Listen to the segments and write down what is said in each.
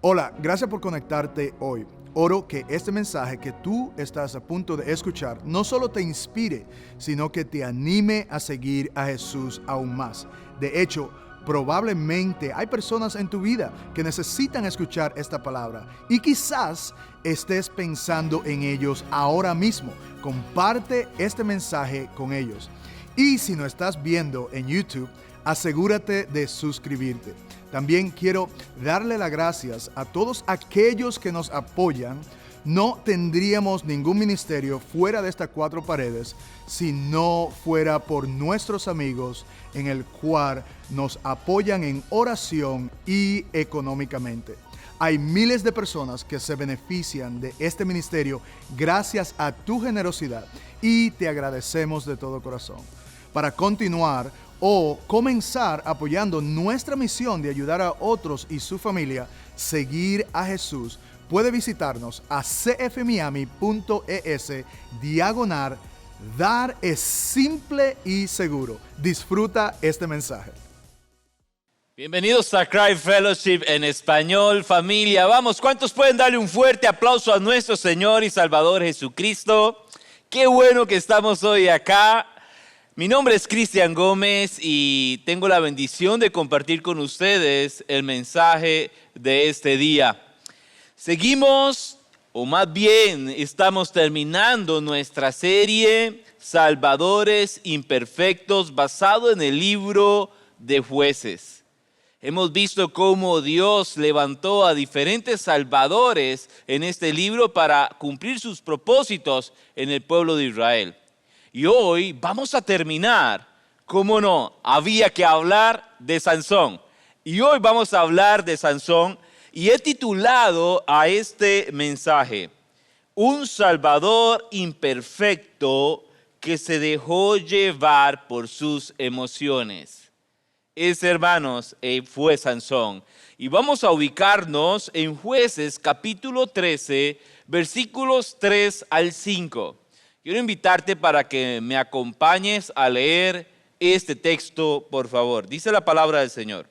Hola, gracias por conectarte hoy. Oro que este mensaje que tú estás a punto de escuchar no solo te inspire, sino que te anime a seguir a Jesús aún más. De hecho, probablemente hay personas en tu vida que necesitan escuchar esta palabra y quizás estés pensando en ellos ahora mismo. Comparte este mensaje con ellos. Y si no estás viendo en YouTube, asegúrate de suscribirte. También quiero darle las gracias a todos aquellos que nos apoyan. No tendríamos ningún ministerio fuera de estas cuatro paredes si no fuera por nuestros amigos en el cual nos apoyan en oración y económicamente. Hay miles de personas que se benefician de este ministerio gracias a tu generosidad y te agradecemos de todo corazón. Para continuar o comenzar apoyando nuestra misión de ayudar a otros y su familia seguir a Jesús, puede visitarnos a cfmiami.es/dar es simple y seguro. Disfruta este mensaje. Bienvenidos a Cry Fellowship en español, familia. Vamos, ¿cuántos pueden darle un fuerte aplauso a nuestro Señor y Salvador Jesucristo? Qué bueno que estamos hoy acá. Mi nombre es Cristian Gómez y tengo la bendición de compartir con ustedes el mensaje de este día. Seguimos, o más bien estamos terminando nuestra serie Salvadores Imperfectos basado en el libro de Jueces. Hemos visto cómo Dios levantó a diferentes salvadores en este libro para cumplir sus propósitos en el pueblo de Israel. Y hoy vamos a terminar, cómo no, había que hablar de Sansón. Y hoy vamos a hablar de Sansón y he titulado a este mensaje, Un Salvador imperfecto que se dejó llevar por sus emociones. Ese, hermanos, fue Sansón. Y vamos a ubicarnos en Jueces capítulo 13, versículos 3 al 5. Quiero invitarte para que me acompañes a leer este texto, por favor. Dice la palabra del Señor.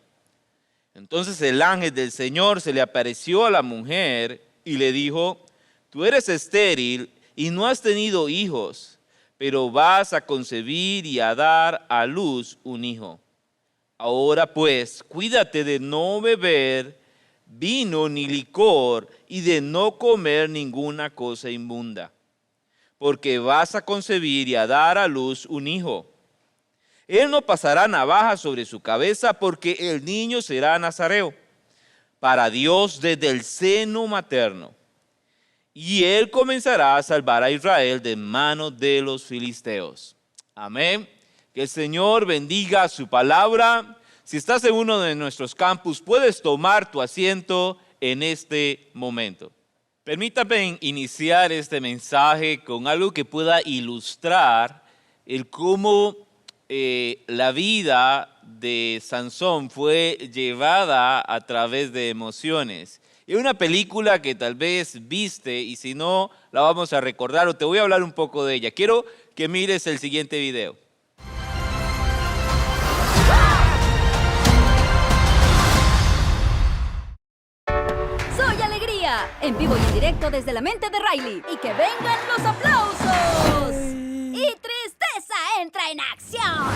Entonces el ángel del Señor se le apareció a la mujer y le dijo, tú eres estéril y no has tenido hijos, pero vas a concebir y a dar a luz un hijo. Ahora pues, cuídate de no beber vino ni licor y de no comer ninguna cosa inmunda, porque vas a concebir y a dar a luz un hijo. Él no pasará navaja sobre su cabeza, porque el niño será nazareo para Dios desde el seno materno. Y él comenzará a salvar a Israel de manos de los filisteos. Amén. Que el Señor bendiga su palabra. Si estás en uno de nuestros campus, puedes tomar tu asiento en este momento. Permítame iniciar este mensaje con algo que pueda ilustrar el cómo la vida de Sansón fue llevada a través de emociones. Es una película que tal vez viste y si no, la vamos a recordar o te voy a hablar un poco de ella. Quiero que mires el siguiente video. En vivo y en directo desde la mente de Riley. ¡Y que vengan los aplausos! Y tristeza entra en acción.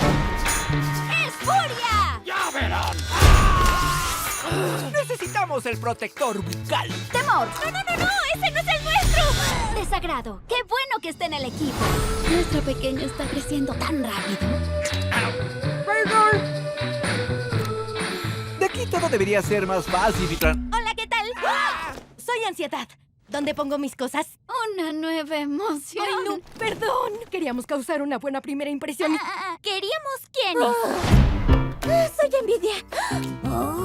¡Es furia! ¡Ya verán! Necesitamos el protector bucal. ¡Temor! ¡No! ¡Ese no es el nuestro! Desagrado. ¡Qué bueno que esté en el equipo! Nuestro pequeño está creciendo tan rápido. De aquí todo debería ser más fácil, Vitran. Hola, ¿qué tal? Soy ansiedad. ¿Dónde pongo mis cosas? Una nueva emoción. Ay, no, perdón. Queríamos causar una buena primera impresión. ¿Queríamos quiénes? Soy envidia.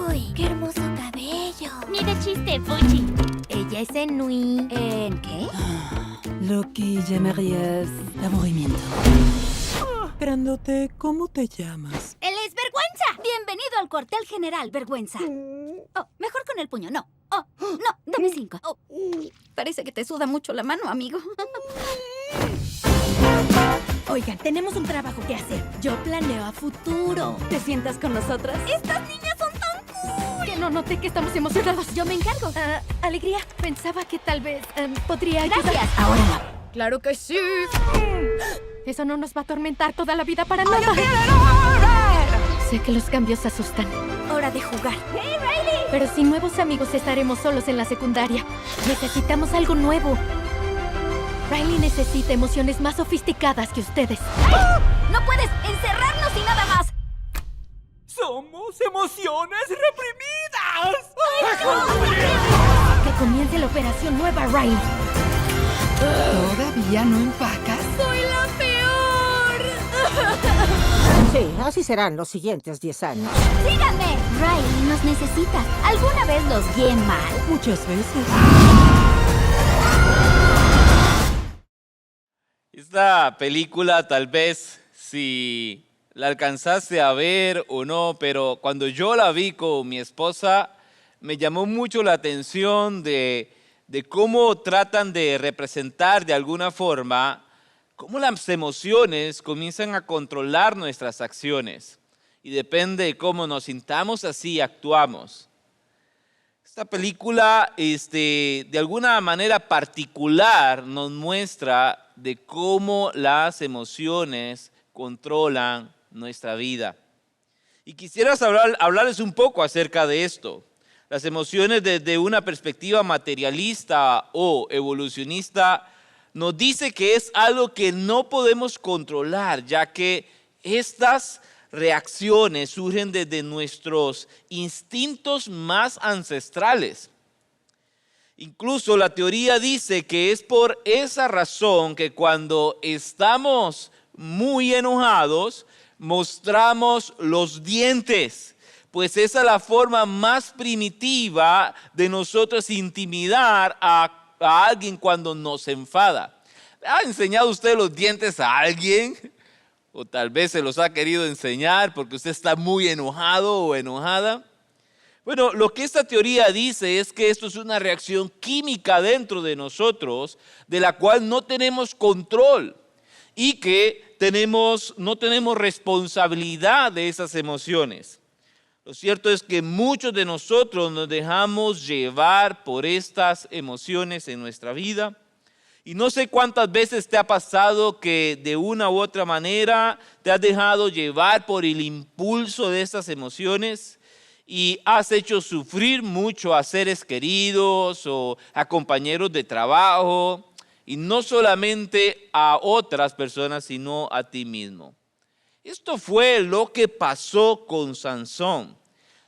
¡Uy, qué hermoso cabello! Ni de chiste, Fuchi. Ella es Enui. ¿En qué? Lo que llamarías aburrimiento. Grandote, ¿cómo te llamas? Él es Vergüenza. Bienvenido al cuartel general, Vergüenza. Oh, mejor con el puño, no. Oh, no, dame 5. Oh, parece que te suda mucho la mano, amigo. Oigan, tenemos un trabajo que hacer. Yo planeo a futuro. ¿Te sientas con nosotras? ¡Estas niñas son tan cool! no noté que estamos emocionados. Yo me encargo. Alegría, pensaba que tal vez podría ayudar. Gracias. Ahora no. ¡Claro que sí! Eso no nos va a atormentar toda la vida para nada. Sé que los cambios asustan. Hora de jugar. ¡Hey, Riley! Pero sin nuevos amigos estaremos solos en la secundaria. Necesitamos algo nuevo. Riley necesita emociones más sofisticadas que ustedes. ¡No puedes encerrarnos y nada más! ¡Somos emociones reprimidas! Que comience la operación nueva, Riley. ¿Todavía no empacas? ¡Soy la peor! Sí, así serán los siguientes 10 años. ¡Síganme! Riley nos necesita. ¿Alguna vez los guié mal? Muchas veces. Esta película tal vez si la alcanzaste a ver o no, pero cuando yo la vi con mi esposa me llamó mucho la atención de cómo tratan de representar de alguna forma cómo las emociones comienzan a controlar nuestras acciones y depende de cómo nos sintamos, así actuamos. Esta película de alguna manera particular nos muestra de cómo las emociones controlan nuestra vida. Y quisiera hablarles un poco acerca de esto. Las emociones desde una perspectiva materialista o evolucionista nos dice que es algo que no podemos controlar, ya que estas reacciones surgen desde nuestros instintos más ancestrales. Incluso la teoría dice que es por esa razón que cuando estamos muy enojados, mostramos los dientes, pues esa es la forma más primitiva de nosotros intimidar a alguien cuando nos enfada. ¿Ha enseñado usted los dientes a alguien? O tal vez se los ha querido enseñar porque usted está muy enojado o enojada. Bueno, lo que esta teoría dice es que esto es una reacción química dentro de nosotros de la cual no tenemos control y que no tenemos responsabilidad de esas emociones. Lo cierto es que muchos de nosotros nos dejamos llevar por estas emociones en nuestra vida. Y no sé cuántas veces te ha pasado que de una u otra manera te has dejado llevar por el impulso de estas emociones y has hecho sufrir mucho a seres queridos o a compañeros de trabajo y no solamente a otras personas sino a ti mismo. Esto fue lo que pasó con Sansón.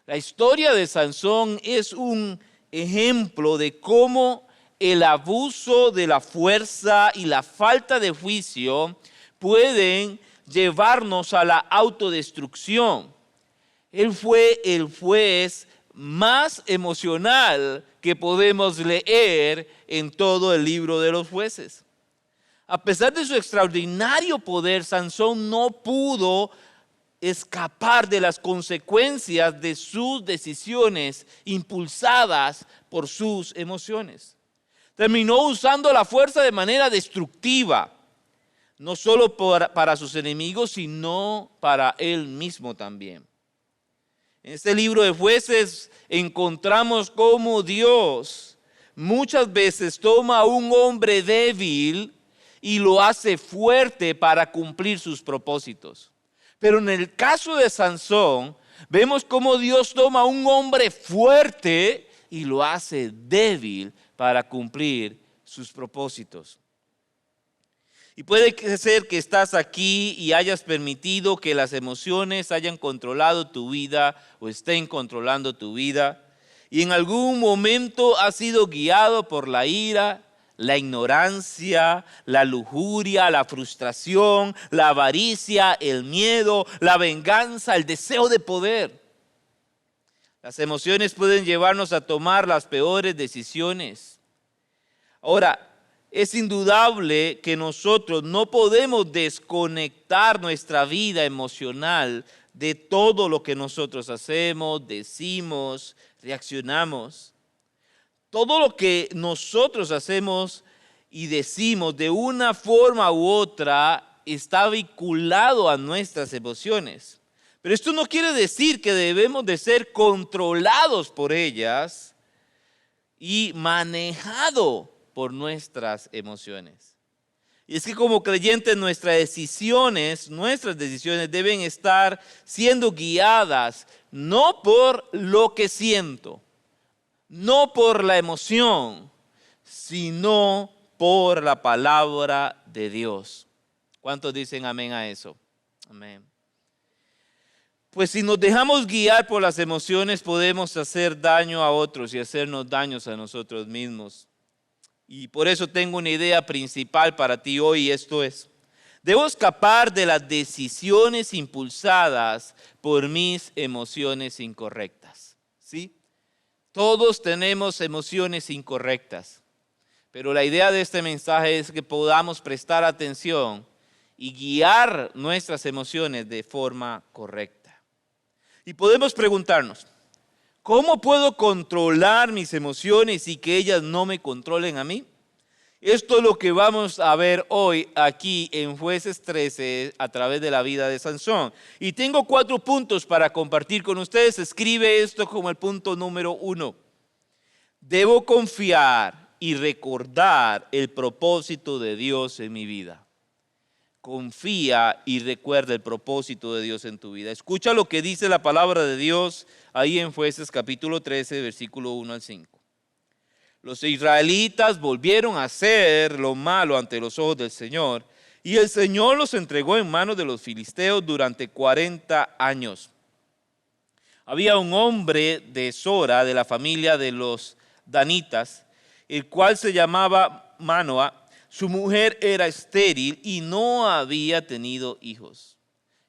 La historia de Sansón es un ejemplo de cómo el abuso de la fuerza y la falta de juicio pueden llevarnos a la autodestrucción. Él fue el juez más emocional que podemos leer en todo el libro de los jueces. A pesar de su extraordinario poder, Sansón no pudo escapar de las consecuencias de sus decisiones impulsadas por sus emociones. Terminó usando la fuerza de manera destructiva, no solo para sus enemigos, sino para él mismo también. En este libro de Jueces encontramos cómo Dios muchas veces toma a un hombre débil y lo hace fuerte para cumplir sus propósitos. Pero en el caso de Sansón, vemos cómo Dios toma a un hombre fuerte y lo hace débil para cumplir sus propósitos. Y puede ser que estás aquí y hayas permitido que las emociones hayan controlado tu vida o estén controlando tu vida. Y en algún momento has sido guiado por la ira, la ignorancia, la lujuria, la frustración, la avaricia, el miedo, la venganza, el deseo de poder. Las emociones pueden llevarnos a tomar las peores decisiones. Ahora, es indudable que nosotros no podemos desconectar nuestra vida emocional de todo lo que nosotros hacemos, decimos, reaccionamos. Todo lo que nosotros hacemos y decimos de una forma u otra está vinculado a nuestras emociones. Pero esto no quiere decir que debemos de ser controlados por ellas y manejados por nuestras emociones. Y es que como creyentes nuestras decisiones deben estar siendo guiadas no por lo que siento, no por la emoción, sino por la palabra de Dios. ¿Cuántos dicen amén a eso? Amén. Pues si nos dejamos guiar por las emociones, podemos hacer daño a otros y hacernos daños a nosotros mismos. Y por eso tengo una idea principal para ti hoy, y esto es: debo escapar de las decisiones impulsadas por mis emociones incorrectas. ¿Sí? Todos tenemos emociones incorrectas, pero la idea de este mensaje es que podamos prestar atención y guiar nuestras emociones de forma correcta. Y podemos preguntarnos, ¿cómo puedo controlar mis emociones y que ellas no me controlen a mí? Esto es lo que vamos a ver hoy aquí en Jueces 13 a través de la vida de Sansón. Y tengo 4 puntos para compartir con ustedes. Escribe esto como el punto número 1. Debo confiar y recordar el propósito de Dios en mi vida. Confía y recuerda el propósito de Dios en tu vida. Escucha lo que dice la palabra de Dios ahí en Jueces capítulo 13, versículo 1 al 5. Los israelitas volvieron a hacer lo malo ante los ojos del Señor, y el Señor los entregó en manos de los filisteos durante 40 años. Había un hombre de Sora, de la familia de los danitas, el cual se llamaba Manoa. Su mujer era estéril y no había tenido hijos.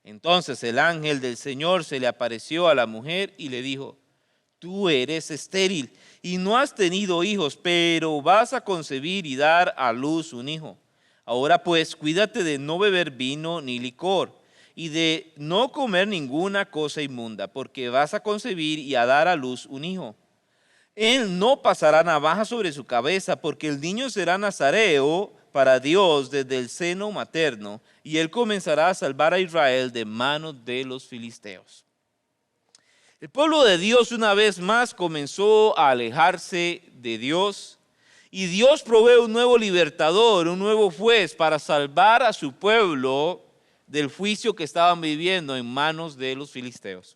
Entonces el ángel del Señor se le apareció a la mujer y le dijo: tú eres estéril y no has tenido hijos, pero vas a concebir y dar a luz un hijo. Ahora pues, cuídate de no beber vino ni licor y de no comer ninguna cosa inmunda, porque vas a concebir y a dar a luz un hijo. Él no pasará navaja sobre su cabeza, porque el niño será nazareo para Dios desde el seno materno, y él comenzará a salvar a Israel de manos de los filisteos. El pueblo de Dios una vez más comenzó a alejarse de Dios, y Dios provee un nuevo libertador, un nuevo juez para salvar a su pueblo del juicio que estaban viviendo en manos de los filisteos.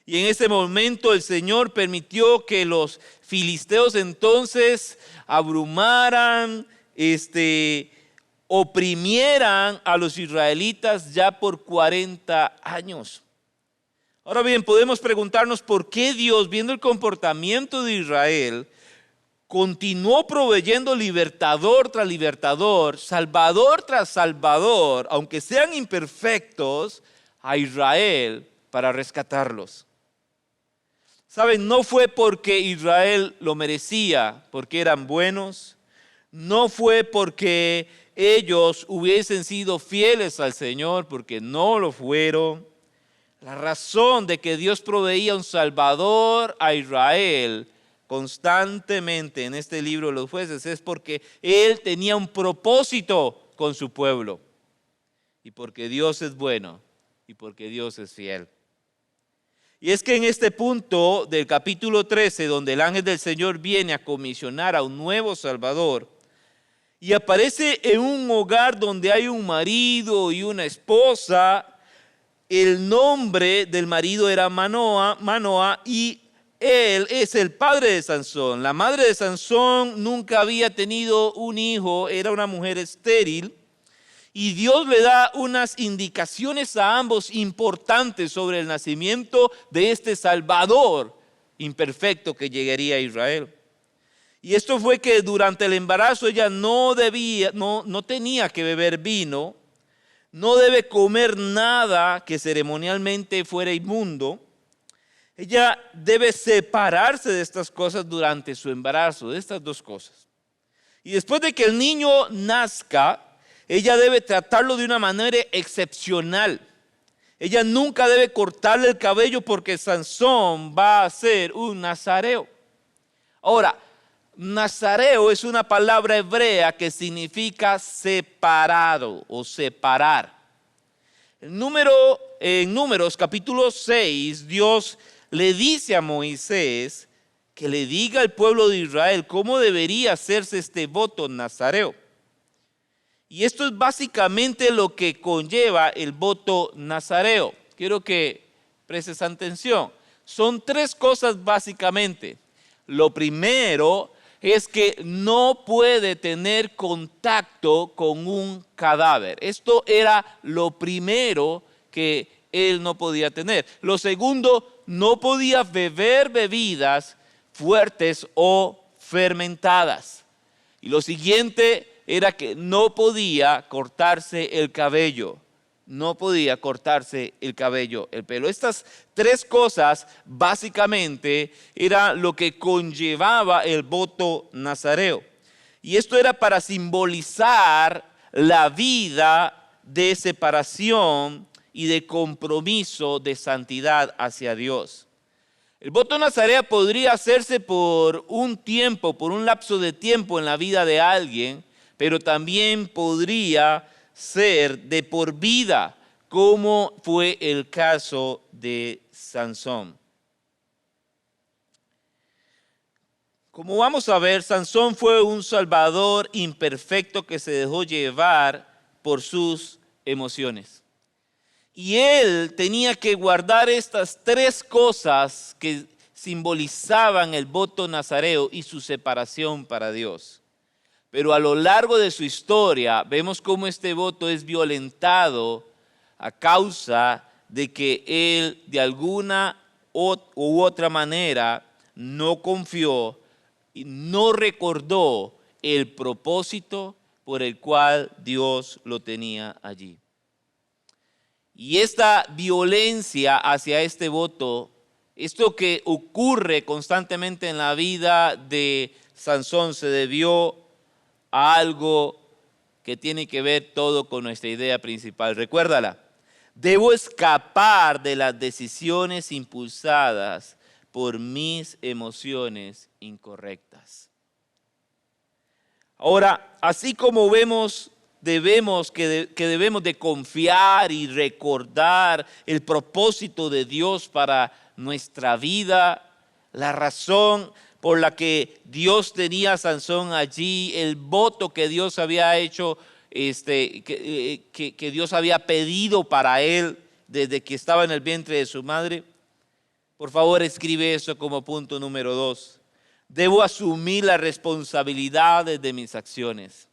Y en ese momento el Señor permitió que los filisteos entonces abrumaran, oprimieran a los israelitas ya por 40 años. Ahora bien, podemos preguntarnos por qué Dios, viendo el comportamiento de Israel, continuó proveyendo libertador tras libertador, salvador tras salvador, aunque sean imperfectos, a Israel para rescatarlos. ¿Saben? No fue porque Israel lo merecía, porque eran buenos. No fue porque ellos hubiesen sido fieles al Señor, porque no lo fueron. La razón de que Dios proveía un Salvador a Israel constantemente en este libro de los jueces es porque Él tenía un propósito con su pueblo. Y porque Dios es bueno y porque Dios es fiel. Y es que en este punto del capítulo 13, donde el ángel del Señor viene a comisionar a un nuevo Salvador, y aparece en un hogar donde hay un marido y una esposa. El nombre del marido era Manoa, y él es el padre de Sansón. La madre de Sansón nunca había tenido un hijo, era una mujer estéril. Y Dios le da unas indicaciones a ambos importantes sobre el nacimiento de este Salvador imperfecto que llegaría a Israel. Y esto fue que durante el embarazo ella no tenía que beber vino, no debe comer nada que ceremonialmente fuera inmundo. Ella debe separarse de estas cosas durante su embarazo, de estas dos cosas. Y después de que el niño nazca, ella debe tratarlo de una manera excepcional. Ella nunca debe cortarle el cabello porque Sansón va a ser un nazareo. Ahora, nazareo es una palabra hebrea que significa separado o separar. En Números capítulo 6, Dios le dice a Moisés que le diga al pueblo de Israel cómo debería hacerse este voto nazareo. Y esto es básicamente lo que conlleva el voto nazareo. Quiero que prestes atención. Son tres cosas básicamente. Lo primero es que no puede tener contacto con un cadáver. Esto era lo primero que él no podía tener. Lo segundo, no podía beber bebidas fuertes o fermentadas. Y lo siguiente era que no podía cortarse el cabello. No podía cortarse el cabello, el pelo. Estas tres cosas básicamente era lo que conllevaba el voto nazareo. Y esto era para simbolizar la vida de separación y de compromiso de santidad hacia Dios. El voto nazareo podría hacerse por un tiempo, por un lapso de tiempo en la vida de alguien, pero también podría ser de por vida, como fue el caso de Sansón. Como vamos a ver, Sansón fue un salvador imperfecto que se dejó llevar por sus emociones. Y él tenía que guardar estas tres cosas que simbolizaban el voto nazareo y su separación para Dios. Pero a lo largo de su historia vemos cómo este voto es violentado a causa de que él de alguna u otra manera no confió y no recordó el propósito por el cual Dios lo tenía allí. Y esta violencia hacia este voto, esto que ocurre constantemente en la vida de Sansón, se debió a algo que tiene que ver todo con nuestra idea principal. Recuérdala. Debo escapar de las decisiones impulsadas por mis emociones incorrectas. Ahora, así como debemos de confiar y recordar el propósito de Dios para nuestra vida, la razón por la que Dios tenía a Sansón allí, el voto que Dios había hecho, que Dios había pedido para él desde que estaba en el vientre de su madre. Por favor, escribe eso como punto número 2. Debo asumir las responsabilidades de mis acciones.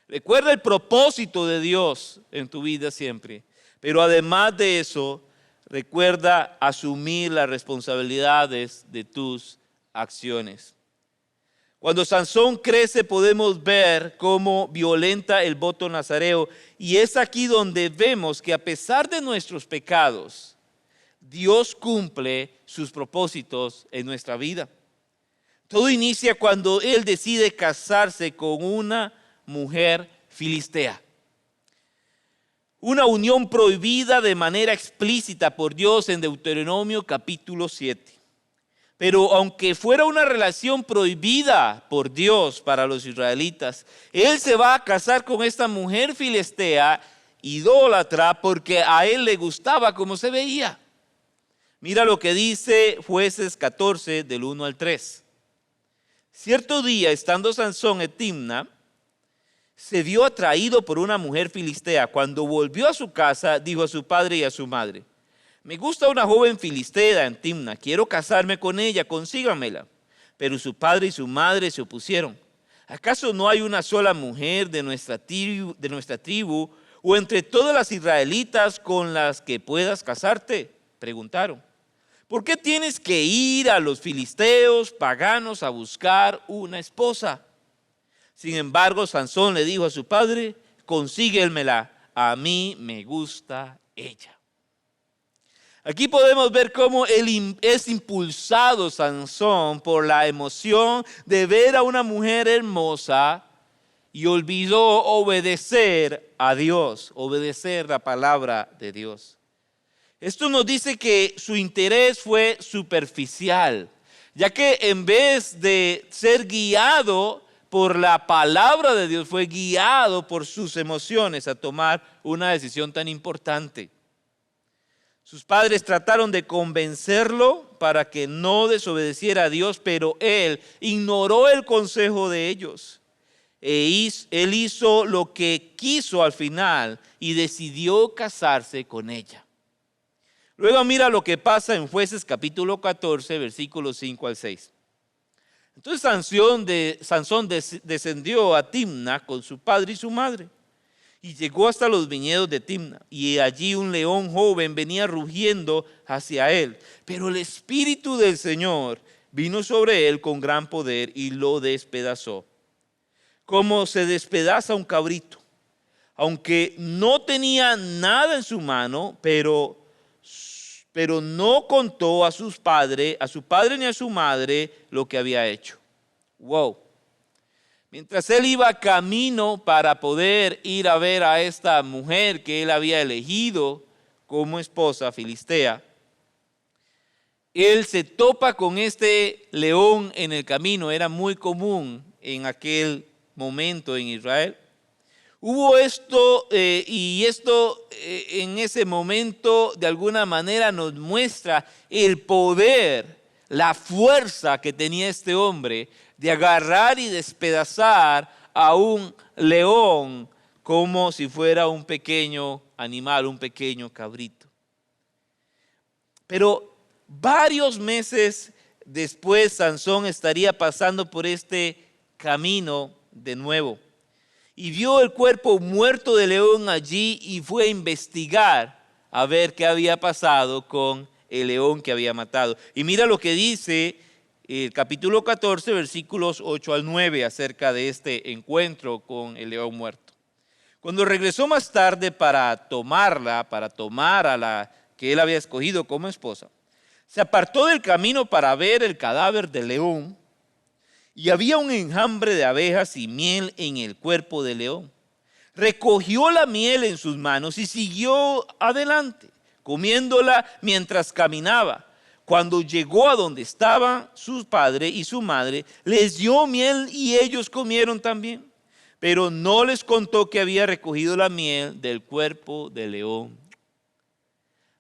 Recuerda el propósito de Dios en tu vida siempre, pero además de eso, recuerda asumir las responsabilidades de tus acciones. Cuando Sansón crece podemos ver cómo violenta el voto nazareo, y es aquí donde vemos que a pesar de nuestros pecados, Dios cumple sus propósitos en nuestra vida. Todo inicia cuando él decide casarse con una mujer filistea. Una unión prohibida de manera explícita por Dios en Deuteronomio capítulo 7. Pero aunque fuera una relación prohibida por Dios para los israelitas, él se va a casar con esta mujer filistea idólatra porque a él le gustaba cómo se veía. Mira lo que dice Jueces 14 del 1 al 3. Cierto día, estando Sansón en Timna, se vio atraído por una mujer filistea. Cuando volvió a su casa, dijo a su padre y a su madre: me gusta una joven filistea en Timna, quiero casarme con ella, consíganmela. Pero su padre y su madre se opusieron. ¿Acaso no hay una sola mujer de nuestra tribu o entre todas las israelitas con las que puedas casarte? Preguntaron. ¿Por qué tienes que ir a los filisteos paganos a buscar una esposa? Sin embargo, Sansón le dijo a su padre: consíguemela, a mí me gusta ella. Aquí podemos ver cómo es impulsado Sansón por la emoción de ver a una mujer hermosa y olvidó obedecer a Dios, obedecer la palabra de Dios. Esto nos dice que su interés fue superficial, ya que en vez de ser guiado por la palabra de Dios, fue guiado por sus emociones a tomar una decisión tan importante. Sus padres trataron de convencerlo para que no desobedeciera a Dios, pero él ignoró el consejo de ellos. Él hizo lo que quiso al final y decidió casarse con ella. Luego mira lo que pasa en Jueces capítulo 14, versículos 5 al 6. Entonces Sansón descendió a Timna con su padre y su madre y llegó hasta los viñedos de Timna. Y allí un león joven venía rugiendo hacia él. Pero el Espíritu del Señor vino sobre él con gran poder y lo despedazó, como se despedaza un cabrito. Aunque no tenía nada en su mano, pero no contó a su padre ni a su madre lo que había hecho. Wow. Mientras él iba camino para poder ir a ver a esta mujer que él había elegido como esposa filistea, él se topa con este león en el camino. Era muy común en aquel momento en Israel. Hubo esto en ese momento de alguna manera nos muestra el poder, la fuerza que tenía este hombre de agarrar y despedazar a un león como si fuera un pequeño animal, un pequeño cabrito. Pero varios meses después Sansón estaría pasando por este camino de nuevo y vio el cuerpo muerto de león allí y fue a investigar a ver qué había pasado con el león que había matado. Y mira lo que dice el capítulo 14, versículos 8 al 9 acerca de este encuentro con el león muerto. Cuando regresó más tarde para tomar a la que él había escogido como esposa, se apartó del camino para ver el cadáver del león. Y había un enjambre de abejas y miel en el cuerpo del león. Recogió la miel en sus manos y siguió adelante, comiéndola mientras caminaba. Cuando llegó a donde estaban su padre y su madre, les dio miel y ellos comieron también. Pero no les contó que había recogido la miel del cuerpo del león.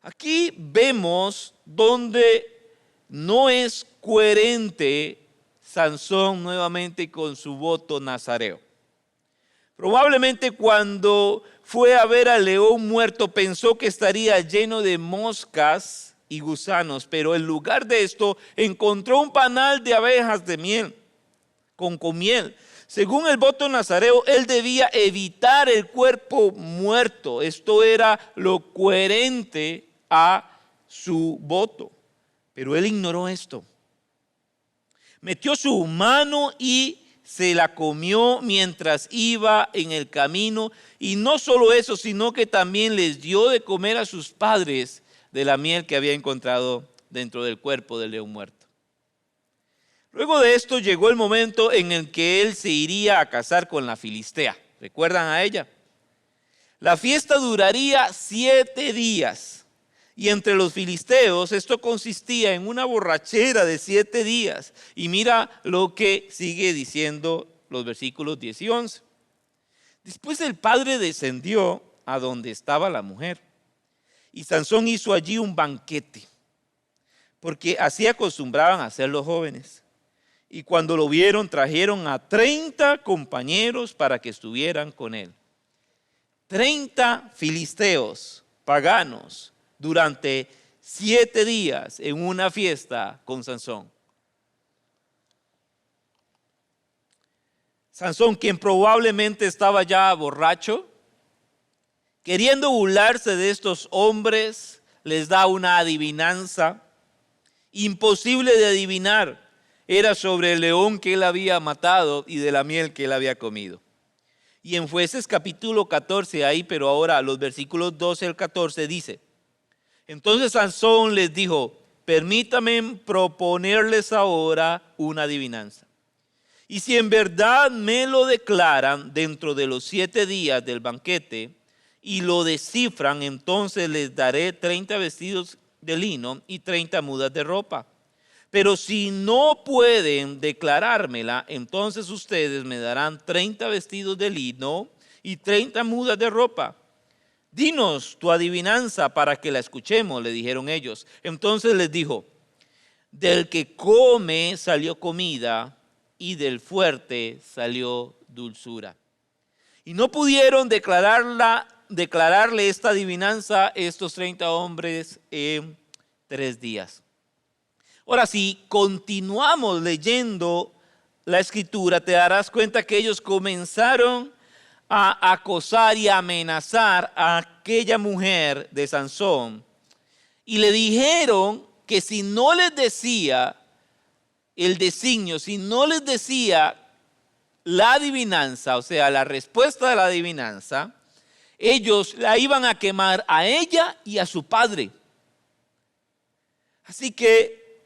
Aquí vemos donde no es coherente Sansón nuevamente con su voto nazareo. Probablemente cuando fue a ver al león muerto pensó que estaría lleno de moscas y gusanos, pero en lugar de esto encontró un panal de abejas de miel, con miel. Según el voto nazareo, él debía evitar el cuerpo muerto. Esto era lo coherente a su voto, pero él ignoró esto. Metió su mano y se la comió mientras iba en el camino. Y no solo eso, sino que también les dio de comer a sus padres de la miel que había encontrado dentro del cuerpo del león muerto. Luego de esto llegó el momento en el que él se iría a casar con la filistea. ¿Recuerdan a ella? La fiesta duraría 7 días. Y entre los filisteos esto consistía en una borrachera de 7 días. Y mira lo que sigue diciendo los versículos 10 y 11. Después el padre descendió a donde estaba la mujer. Y Sansón hizo allí un banquete, porque así acostumbraban a hacer los jóvenes. Y cuando lo vieron, trajeron a 30 compañeros para que estuvieran con él. 30 filisteos paganos durante 7 días en una fiesta con Sansón. Sansón, quien probablemente estaba ya borracho, queriendo burlarse de estos hombres, les da una adivinanza imposible de adivinar. Era sobre el león que él había matado y de la miel que él había comido. Y en Jueces capítulo 14, ahí, pero ahora los versículos 12 al 14 dice: entonces Sansón les dijo: permítame proponerles ahora una adivinanza. Y si en verdad me lo declaran dentro de los 7 días del banquete y lo descifran, entonces les daré 30 vestidos de lino y 30 mudas de ropa. Pero si no pueden declarármela, entonces ustedes me darán 30 vestidos de lino y 30 mudas de ropa. Dinos tu adivinanza para que la escuchemos, le dijeron ellos. Entonces les dijo, del que come salió comida y del fuerte salió dulzura. Y no pudieron declararle esta adivinanza a estos 30 hombres en 3 días. Ahora, si continuamos leyendo la escritura, te darás cuenta que ellos comenzaron a acosar y a amenazar a aquella mujer de Sansón. Y le dijeron que si no les decía el designio, si no les decía la adivinanza, o sea, la respuesta de la adivinanza, ellos la iban a quemar a ella y a su padre. Así que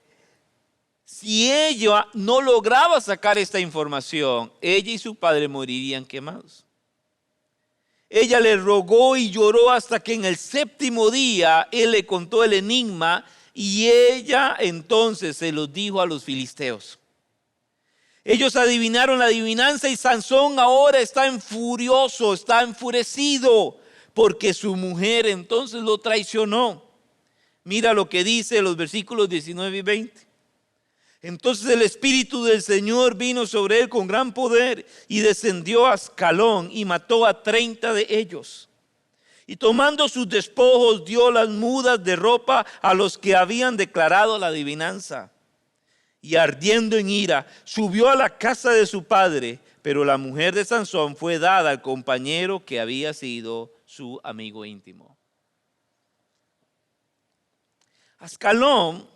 si ella no lograba sacar esta información, ella y su padre morirían quemados. Ella le rogó y lloró hasta que en el 7º día él le contó el enigma y ella entonces se lo dijo a los filisteos. Ellos adivinaron la adivinanza y Sansón ahora está furioso, está enfurecido porque su mujer entonces lo traicionó. Mira lo que dice los versículos 19 y 20. Entonces el Espíritu del Señor vino sobre él con gran poder y descendió a Ascalón y mató a 30 de ellos. Y tomando sus despojos dio las mudas de ropa a los que habían declarado la adivinanza. Y ardiendo en ira, subió a la casa de su padre, pero la mujer de Sansón fue dada al compañero que había sido su amigo íntimo. Ascalón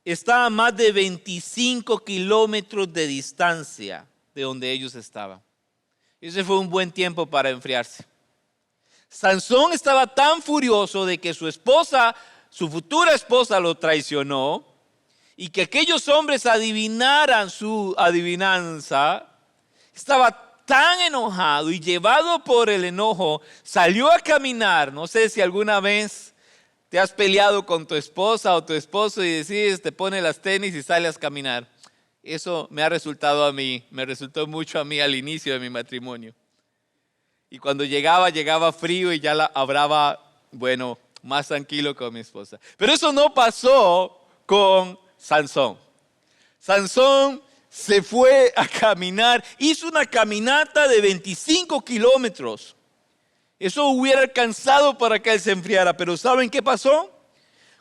está a más de 25 kilómetros de distancia de donde ellos estaban. Ese fue un buen tiempo para enfriarse. Sansón estaba tan furioso de que su esposa, su futura esposa, lo traicionó y que aquellos hombres adivinaran su adivinanza. Estaba tan enojado y llevado por el enojo, salió a caminar. No sé si alguna vez te has peleado con tu esposa o tu esposo y decides, te pone las tenis y sales a caminar. Eso me resultó mucho a mí al inicio de mi matrimonio. Y cuando llegaba frío y ya la hablaba, más tranquilo con mi esposa. Pero eso no pasó con Sansón. Sansón se fue a caminar, hizo una caminata de 25 kilómetros. Eso hubiera alcanzado para que él se enfriara, pero ¿saben qué pasó?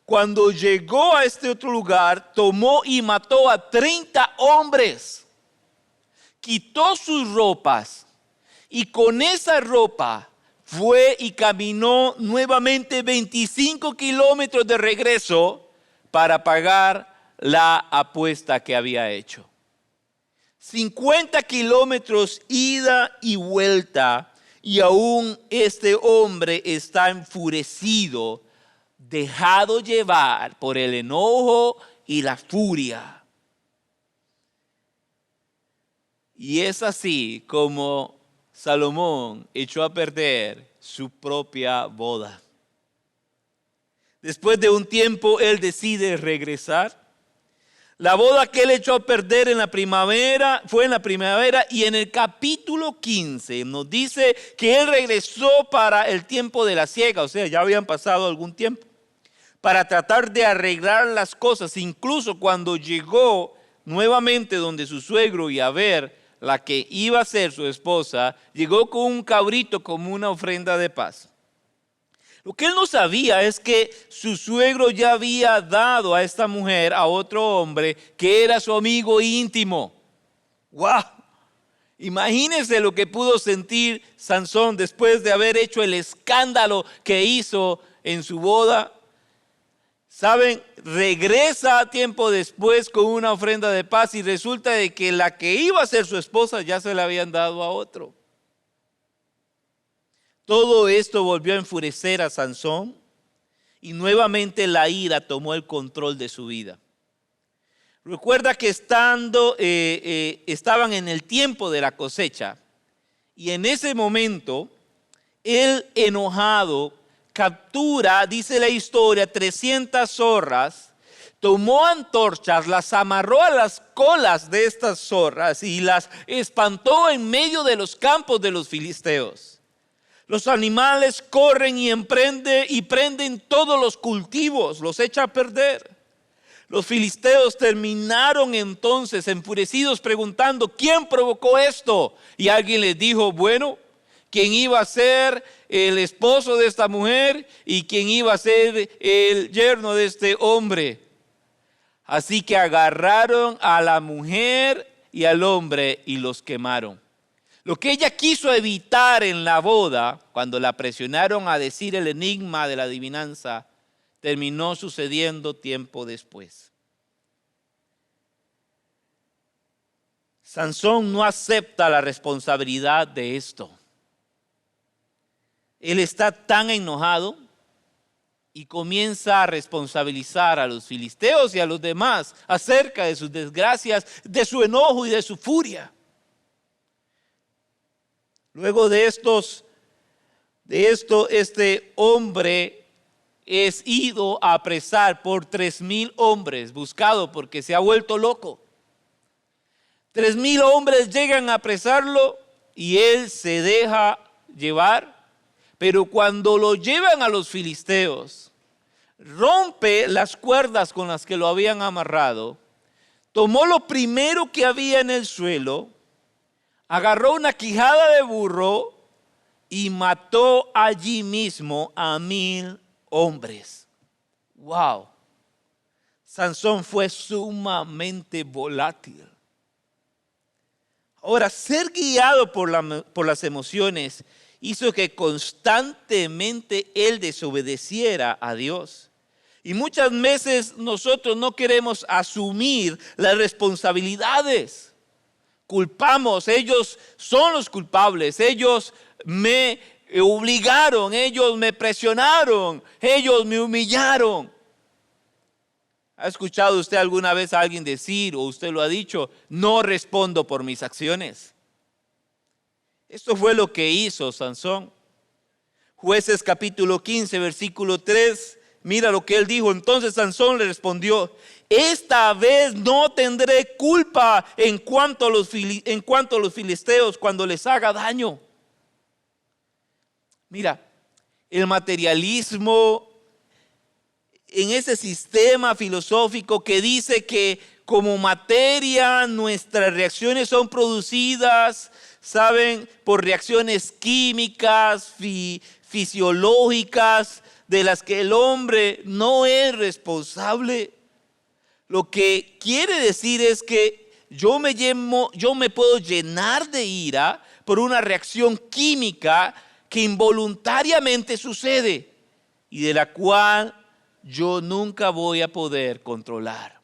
Cuando llegó a este otro lugar, tomó y mató a 30 hombres. Quitó sus ropas y con esa ropa fue y caminó nuevamente 25 kilómetros de regreso para pagar la apuesta que había hecho. 50 kilómetros ida y vuelta. Y aún este hombre está enfurecido, dejado llevar por el enojo y la furia. Y es así como Salomón echó a perder su propia boda. Después de un tiempo, él decide regresar. La boda que él echó a perder fue en la primavera, y en el capítulo 15 nos dice que él regresó para el tiempo de la siega, o sea, ya habían pasado algún tiempo, para tratar de arreglar las cosas. Incluso cuando llegó nuevamente donde su suegro y a ver la que iba a ser su esposa, llegó con un cabrito como una ofrenda de paz. Lo que él no sabía es que su suegro ya había dado a esta mujer a otro hombre que era su amigo íntimo. ¡Wow! Imagínense lo que pudo sentir Sansón después de haber hecho el escándalo que hizo en su boda. ¿Saben? Regresa tiempo después con una ofrenda de paz y resulta de que la que iba a ser su esposa ya se la habían dado a otro. Todo esto volvió a enfurecer a Sansón y nuevamente la ira tomó el control de su vida. Recuerda que estaban en el tiempo de la cosecha y en ese momento él, enojado, captura, dice la historia, 300 zorras, tomó antorchas, las amarró a las colas de estas zorras y las espantó en medio de los campos de los filisteos. Los animales corren y prenden todos los cultivos, los echa a perder. Los filisteos terminaron entonces enfurecidos preguntando, ¿quién provocó esto? Y alguien les dijo, bueno, ¿quién iba a ser el esposo de esta mujer y quién iba a ser el yerno de este hombre? Así que agarraron a la mujer y al hombre y los quemaron. Lo que ella quiso evitar en la boda, cuando la presionaron a decir el enigma de la adivinanza, terminó sucediendo tiempo después. Sansón no acepta la responsabilidad de esto. Él está tan enojado y comienza a responsabilizar a los filisteos y a los demás acerca de sus desgracias, de su enojo y de su furia. Luego de esto, este hombre es ido a apresar por 3,000 hombres, buscado porque se ha vuelto loco. 3,000 hombres llegan a apresarlo y él se deja llevar, pero cuando lo llevan a los filisteos, rompe las cuerdas con las que lo habían amarrado, tomó lo primero que había en el suelo, agarró una quijada de burro y mató allí mismo a 1,000 hombres. ¡Wow! Sansón fue sumamente volátil. Ahora, ser guiado por las emociones hizo que constantemente él desobedeciera a Dios. Y muchas veces nosotros no queremos asumir las responsabilidades. Culpamos, ellos son los culpables, ellos me obligaron, ellos me presionaron, ellos me humillaron. ¿Ha escuchado usted alguna vez a alguien decir, o usted lo ha dicho, no respondo por mis acciones? Esto fue lo que hizo Sansón. Jueces capítulo 15, versículo 3, mira lo que él dijo. Entonces Sansón le respondió, esta vez no tendré culpa en cuanto a los filisteos cuando les haga daño. Mira, el materialismo en ese sistema filosófico que dice que como materia nuestras reacciones son producidas, ¿saben? Por reacciones químicas, fisiológicas, de las que el hombre no es responsable. Lo que quiere decir es que yo me puedo llenar de ira por una reacción química que involuntariamente sucede y de la cual yo nunca voy a poder controlar.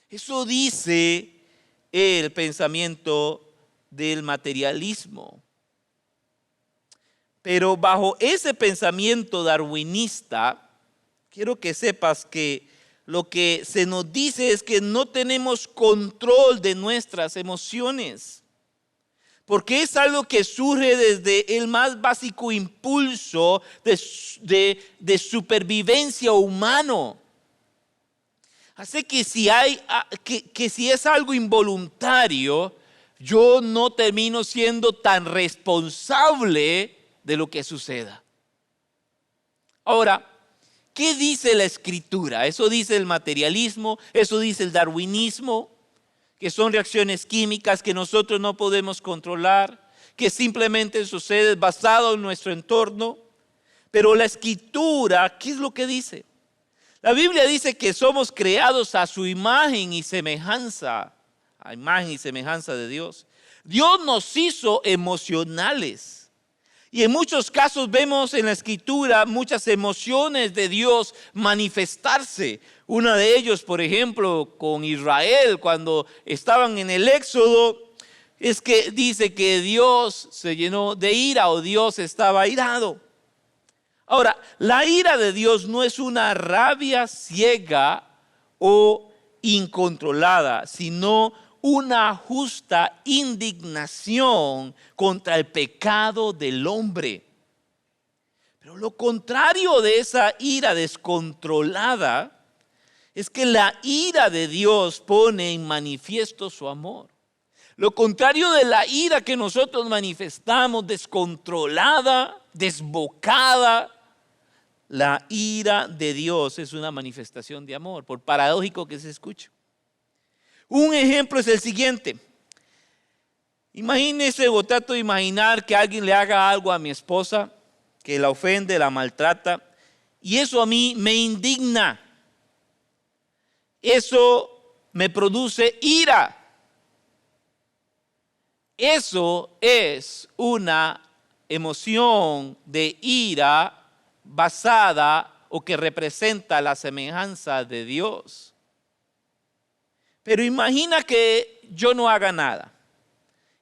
Eso dice el pensamiento del materialismo. Pero bajo ese pensamiento darwinista, quiero que sepas que lo que se nos dice es que no tenemos control de nuestras emociones, porque es algo que surge desde el más básico impulso de supervivencia humano. Así que si es algo involuntario, yo no termino siendo tan responsable de lo que suceda. Ahora, ¿qué dice la Escritura? Eso dice el materialismo, eso dice el darwinismo, que son reacciones químicas que nosotros no podemos controlar, que simplemente sucede basado en nuestro entorno. Pero la Escritura, ¿qué es lo que dice? La Biblia dice que somos creados a su imagen y semejanza, a imagen y semejanza de Dios. Dios nos hizo emocionales. Y en muchos casos vemos en la Escritura muchas emociones de Dios manifestarse. Una de ellos, por ejemplo, con Israel, cuando estaban en el Éxodo, es que dice que Dios se llenó de ira o Dios estaba irado. Ahora, la ira de Dios no es una rabia ciega o incontrolada, sino una justa indignación contra el pecado del hombre. Pero lo contrario de esa ira descontrolada es que la ira de Dios pone en manifiesto su amor. Lo contrario de la ira que nosotros manifestamos descontrolada desbocada, la ira de Dios es una manifestación de amor, por paradójico que se escuche. Un ejemplo es el siguiente. Imagínese o trato de imaginar que alguien le haga algo a mi esposa, que la ofende, la maltrata, y eso a mí me indigna. Eso me produce ira. Eso es una emoción de ira basada o que representa la semejanza de Dios. Pero imagina que yo no haga nada.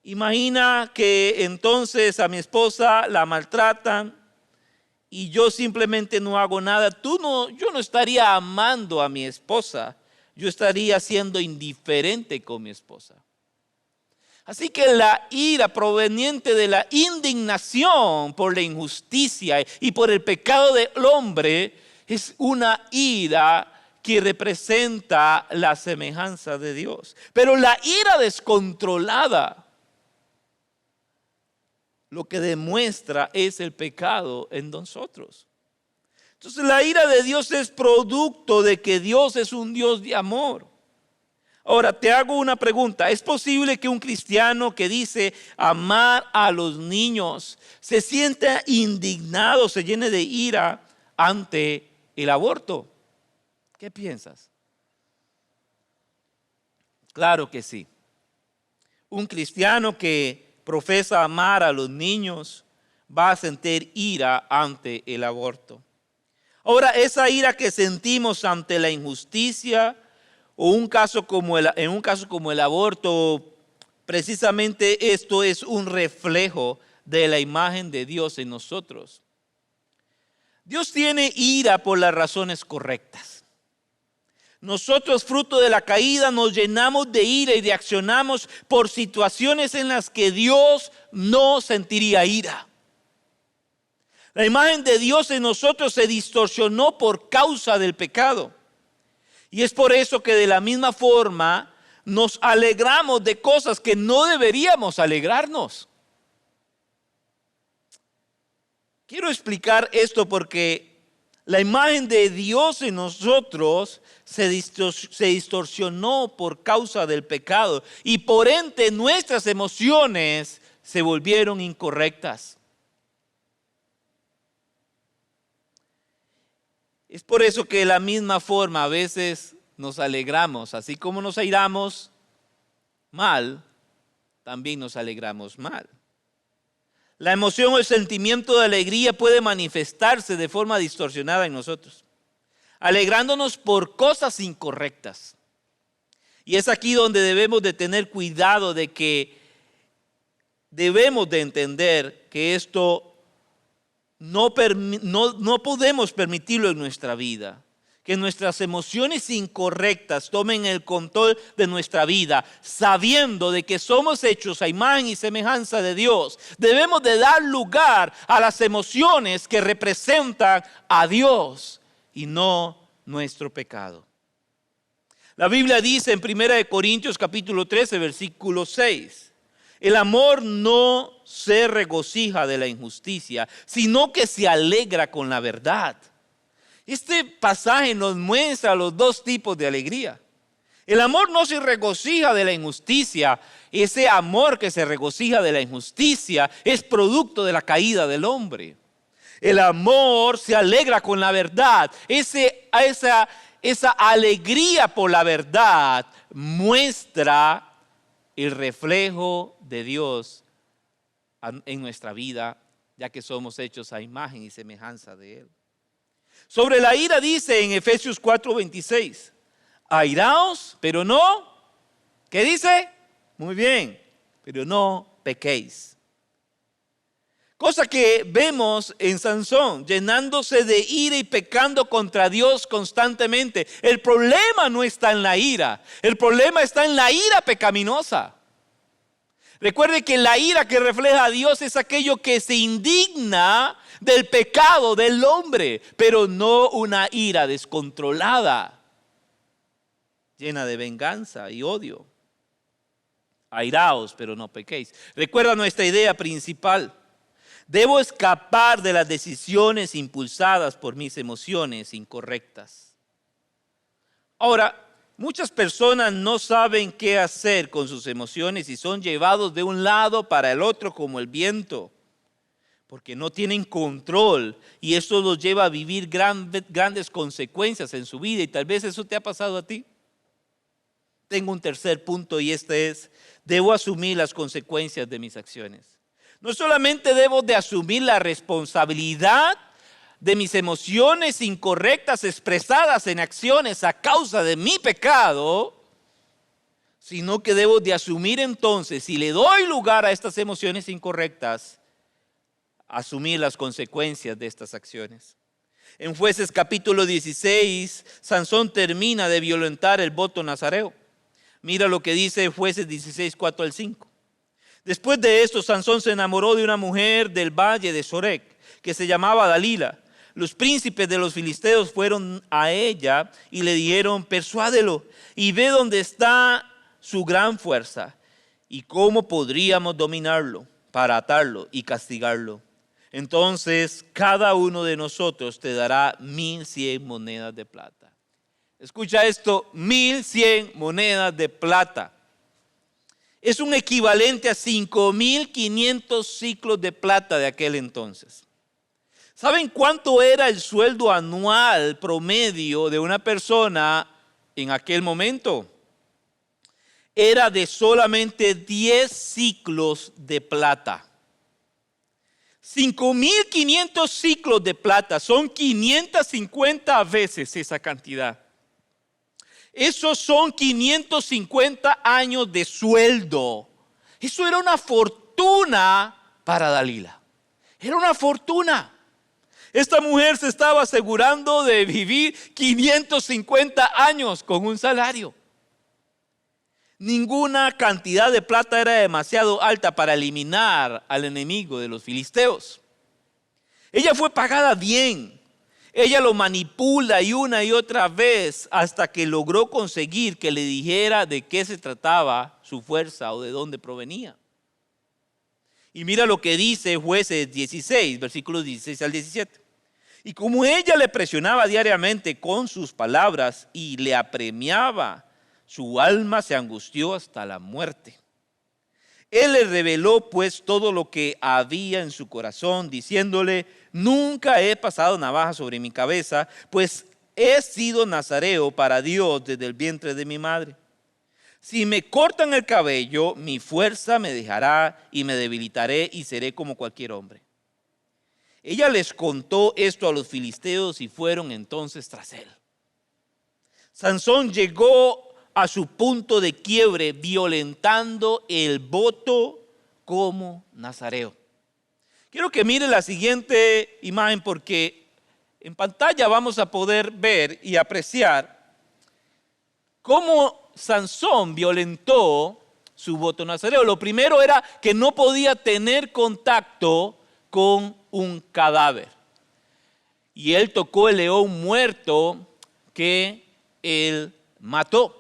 Imagina que entonces a mi esposa la maltratan y yo simplemente no hago nada. Yo no estaría amando a mi esposa, yo estaría siendo indiferente con mi esposa. Así que la ira proveniente de la indignación por la injusticia y por el pecado del hombre es una ira que representa la semejanza de Dios. Pero la ira descontrolada lo que demuestra es el pecado en nosotros. Entonces la ira de Dios es producto de que Dios es un Dios de amor. Ahora te hago una pregunta. ¿Es posible que un cristiano que dice amar a los niños se sienta indignado, se llene de ira ante el aborto? ¿Qué piensas? Claro que sí. Un cristiano que profesa amar a los niños va a sentir ira ante el aborto. Ahora, esa ira que sentimos ante la injusticia o en un caso como el aborto, precisamente esto es un reflejo de la imagen de Dios en nosotros. Dios tiene ira por las razones correctas. Nosotros, fruto de la caída, nos llenamos de ira y reaccionamos por situaciones en las que Dios no sentiría ira. La imagen de Dios en nosotros se distorsionó por causa del pecado. Y es por eso que de la misma forma nos alegramos de cosas que no deberíamos alegrarnos. Quiero explicar esto porque la imagen de Dios en nosotros se distorsionó por causa del pecado y por ende nuestras emociones se volvieron incorrectas. Es por eso que de la misma forma a veces nos alegramos, así como nos airamos mal, también nos alegramos mal. La emoción o el sentimiento de alegría puede manifestarse de forma distorsionada en nosotros, alegrándonos por cosas incorrectas. Y es aquí donde debemos de tener cuidado de que debemos de entender que esto no podemos permitirlo en nuestra vida. Que nuestras emociones incorrectas tomen el control de nuestra vida, sabiendo de que somos hechos a imagen y semejanza de Dios. Debemos de dar lugar a las emociones que representan a Dios y no nuestro pecado. La Biblia dice en 1 Corintios capítulo 13, versículo 6, el amor no se regocija de la injusticia, sino que se alegra con la verdad. Este pasaje nos muestra los dos tipos de alegría. El amor no se regocija de la injusticia. Ese amor que se regocija de la injusticia es producto de la caída del hombre. El amor se alegra con la verdad. Esa alegría por la verdad muestra el reflejo de Dios en nuestra vida, ya que somos hechos a imagen y semejanza de Él. Sobre la ira dice en Efesios 4:26, airaos, pero no, ¿qué dice? Muy bien, pero no pequéis. Cosa que vemos en Sansón, llenándose de ira y pecando contra Dios constantemente. El problema no está en la ira, el problema está en la ira pecaminosa. Recuerde que la ira que refleja a Dios es aquello que se indigna del pecado del hombre, pero no una ira descontrolada, llena de venganza y odio. Airaos, pero no pequéis. Recuerda nuestra idea principal. Debo escapar de las decisiones impulsadas por mis emociones incorrectas. Ahora, muchas personas no saben qué hacer con sus emociones y son llevados de un lado para el otro como el viento, porque no tienen control y eso los lleva a vivir grandes consecuencias en su vida, y tal vez eso te ha pasado a ti. Tengo un tercer punto y este es: debo asumir las consecuencias de mis acciones. No solamente debo de asumir la responsabilidad de mis emociones incorrectas expresadas en acciones a causa de mi pecado, sino que debo de asumir entonces, si le doy lugar a estas emociones incorrectas, asumir las consecuencias de estas acciones. En Jueces capítulo 16, Sansón termina de violentar el voto nazareo. Mira lo que dice Jueces 16, 4 al 5. Después de esto, Sansón se enamoró de una mujer del valle de Sorek, que se llamaba Dalila. Los príncipes de los filisteos fueron a ella y le dijeron: persuádelo y ve dónde está su gran fuerza y cómo podríamos dominarlo para atarlo y castigarlo. Entonces cada uno de nosotros te dará 1,100 monedas de plata. Escucha esto: 1,100 monedas de plata. Es un equivalente a 5,500 ciclos de plata de aquel entonces. ¿Saben cuánto era el sueldo anual promedio de una persona en aquel momento? Era de solamente 10 ciclos de plata. 5,500 ciclos de plata son 550 veces esa cantidad. Esos son 550 años de sueldo. Eso era una fortuna para Dalila. Era una fortuna. Esta mujer se estaba asegurando de vivir 550 años con un salario. Ninguna cantidad de plata era demasiado alta para eliminar al enemigo de los filisteos. Ella fue pagada bien. Ella lo manipula y una y otra vez hasta que logró conseguir que le dijera de qué se trataba su fuerza o de dónde provenía. Y mira lo que dice Jueces 16, versículos 16 al 17. Y como ella le presionaba diariamente con sus palabras y le apremiaba, su alma se angustió hasta la muerte. Él le reveló pues todo lo que había en su corazón, diciéndole: nunca he pasado navaja sobre mi cabeza, pues he sido nazareo para Dios desde el vientre de mi madre. Si me cortan el cabello, mi fuerza me dejará y me debilitaré y seré como cualquier hombre. Ella les contó esto a los filisteos y fueron entonces tras él. Sansón llegó a su punto de quiebre violentando el voto como nazareo. Quiero que mire la siguiente imagen porque en pantalla vamos a poder ver y apreciar cómo Sansón violentó su voto nazareo. Lo primero era que no podía tener contacto con un cadáver. Y él tocó el león muerto que él mató.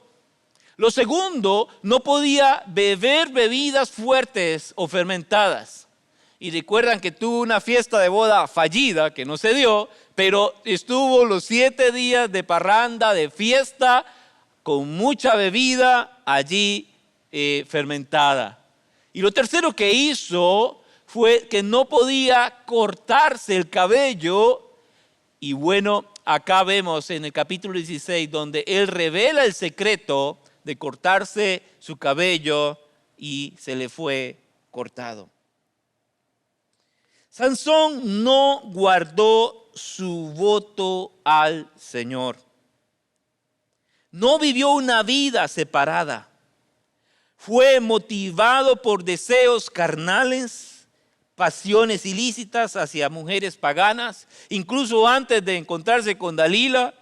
Lo segundo, no podía beber bebidas fuertes o fermentadas. Y recuerdan que tuvo una fiesta de boda fallida que no se dio, pero estuvo los 7 días de parranda, de fiesta, con mucha bebida allí fermentada. Y lo tercero que hizo fue que no podía cortarse el cabello. Y bueno, acá vemos en el capítulo 16 donde él revela el secreto de cortarse su cabello y se le fue cortado. Sansón no guardó su voto al Señor. No vivió una vida separada. Fue motivado por deseos carnales, pasiones ilícitas hacia mujeres paganas. Incluso antes de encontrarse con Dalila,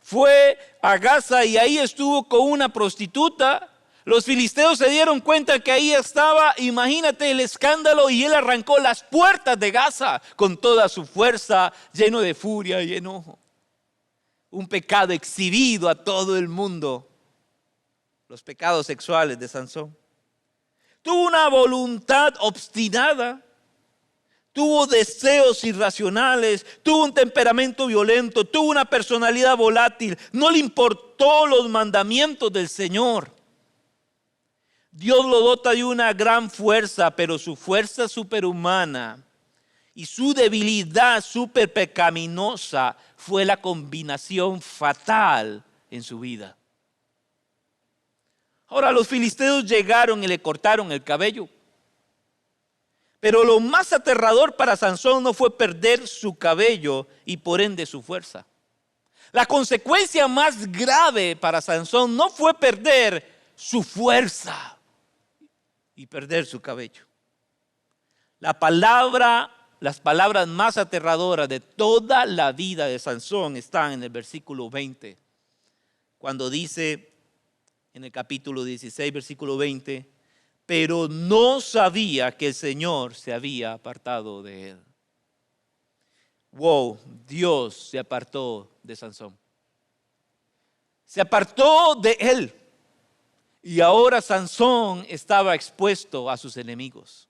fue a Gaza y ahí estuvo con una prostituta. Los filisteos se dieron cuenta que ahí estaba, imagínate el escándalo, y él arrancó las puertas de Gaza con toda su fuerza, lleno de furia y enojo. Un pecado exhibido a todo el mundo, los pecados sexuales de Sansón. Tuvo una voluntad obstinada, tuvo deseos irracionales, tuvo un temperamento violento, tuvo una personalidad volátil. No le importó los mandamientos del Señor. Dios lo dota de una gran fuerza, pero su fuerza superhumana y su debilidad super pecaminosa fue la combinación fatal en su vida. Ahora los filisteos llegaron y le cortaron el cabello. Pero lo más aterrador para Sansón no fue perder su cabello y por ende su fuerza. La consecuencia más grave para Sansón no fue perder su fuerza y perder su cabello. Las palabras más aterradoras de toda la vida de Sansón están en el versículo 20. Cuando dice en el capítulo 16, versículo 20, pero no sabía que el Señor se había apartado de él. Wow, Dios se apartó de Sansón. Se apartó de él. Y ahora Sansón estaba expuesto a sus enemigos.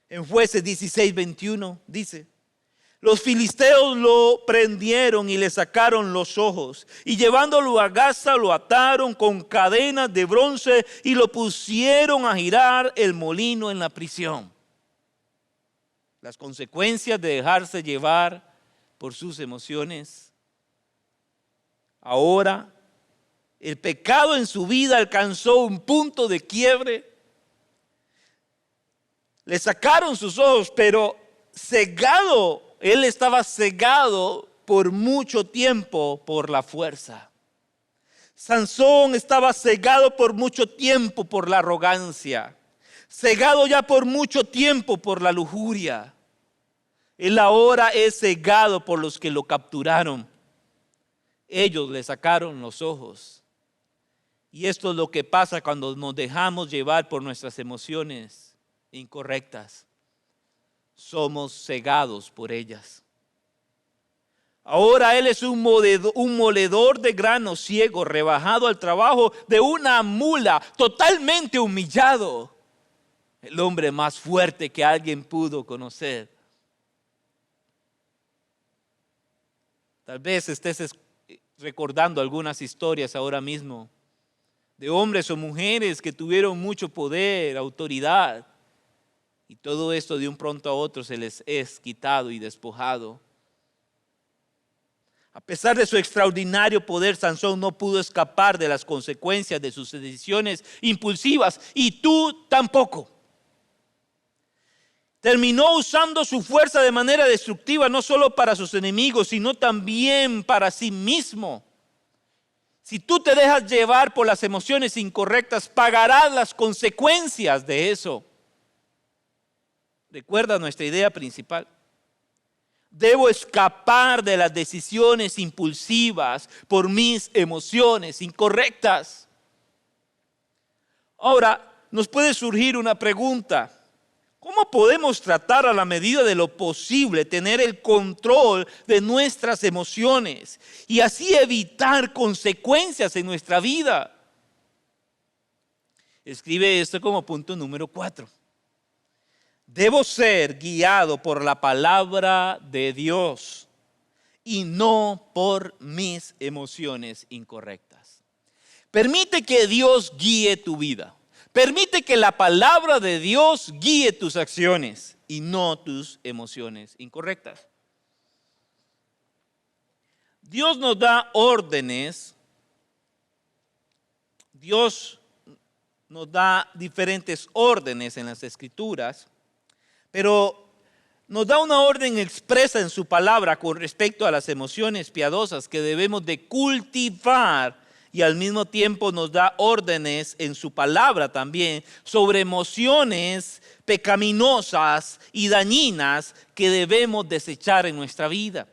En Jueces 16, 21 dice: los filisteos lo prendieron y le sacaron los ojos, y llevándolo a Gaza lo ataron con cadenas de bronce y lo pusieron a girar el molino en la prisión. Las consecuencias de dejarse llevar por sus emociones. Ahora, el pecado en su vida alcanzó un punto de quiebre. Le sacaron sus ojos, pero él estaba cegado por mucho tiempo por la fuerza. Sansón estaba cegado por mucho tiempo por la arrogancia. Cegado ya por mucho tiempo por la lujuria. Él ahora es cegado por los que lo capturaron. Ellos le sacaron los ojos. Y esto es lo que pasa cuando nos dejamos llevar por nuestras emociones incorrectas. Somos cegados por ellas. Ahora él es un moledor de grano ciego, rebajado al trabajo de una mula, totalmente humillado. El hombre más fuerte que alguien pudo conocer. Tal vez estés recordando algunas historias ahora mismo de hombres o mujeres que tuvieron mucho poder, autoridad. Y todo esto de un pronto a otro se les es quitado y despojado. A pesar de su extraordinario poder, Sansón no pudo escapar de las consecuencias de sus decisiones impulsivas, y tú tampoco. Terminó usando su fuerza de manera destructiva, no solo para sus enemigos, sino también para sí mismo. Si tú te dejas llevar por las emociones incorrectas, pagarás las consecuencias de eso. Recuerda nuestra idea principal. Debo escapar de las decisiones impulsivas por mis emociones incorrectas. Ahora, nos puede surgir una pregunta. ¿Cómo podemos tratar a la medida de lo posible tener el control de nuestras emociones y así evitar consecuencias en nuestra vida? Escribe esto como punto número 4. Debo ser guiado por la palabra de Dios y no por mis emociones incorrectas. Permite que Dios guíe tu vida. Permite que la palabra de Dios guíe tus acciones y no tus emociones incorrectas. Dios nos da órdenes. Dios nos da diferentes órdenes en las Escrituras, pero nos da una orden expresa en su palabra con respecto a las emociones piadosas que debemos de cultivar, y al mismo tiempo nos da órdenes en su palabra también sobre emociones pecaminosas y dañinas que debemos desechar en nuestra vida.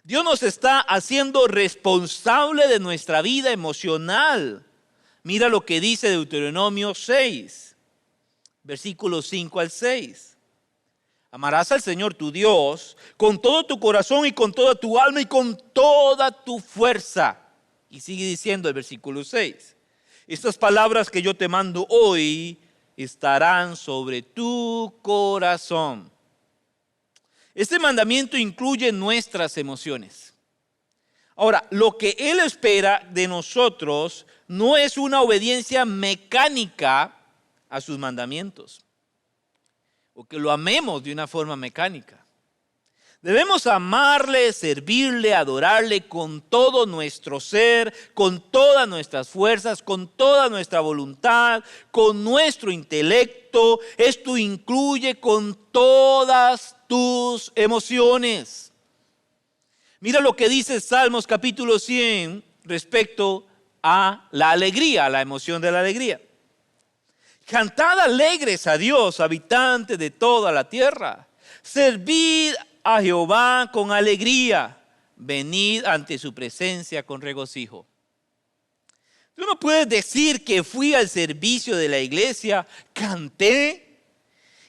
Dios nos está haciendo responsable de nuestra vida emocional. Mira lo que dice Deuteronomio 6, versículos 5 al 6. Amarás al Señor tu Dios con todo tu corazón y con toda tu alma y con toda tu fuerza. Y sigue diciendo el versículo 6. Estas palabras que yo te mando hoy estarán sobre tu corazón. Este mandamiento incluye nuestras emociones. Ahora, lo que Él espera de nosotros no es una obediencia mecánica a sus mandamientos, o que lo amemos de una forma mecánica. Debemos amarle, servirle, adorarle con todo nuestro ser, con todas nuestras fuerzas, con toda nuestra voluntad, con nuestro intelecto. Esto incluye con todas tus emociones. Mira lo que dice Salmos capítulo 100 respecto a la alegría, a la emoción de la alegría. Cantad alegres a Dios, habitantes de toda la tierra. Servid a Jehová con alegría. Venid ante su presencia con regocijo. Tú no puedes decir que fui al servicio de la iglesia, canté,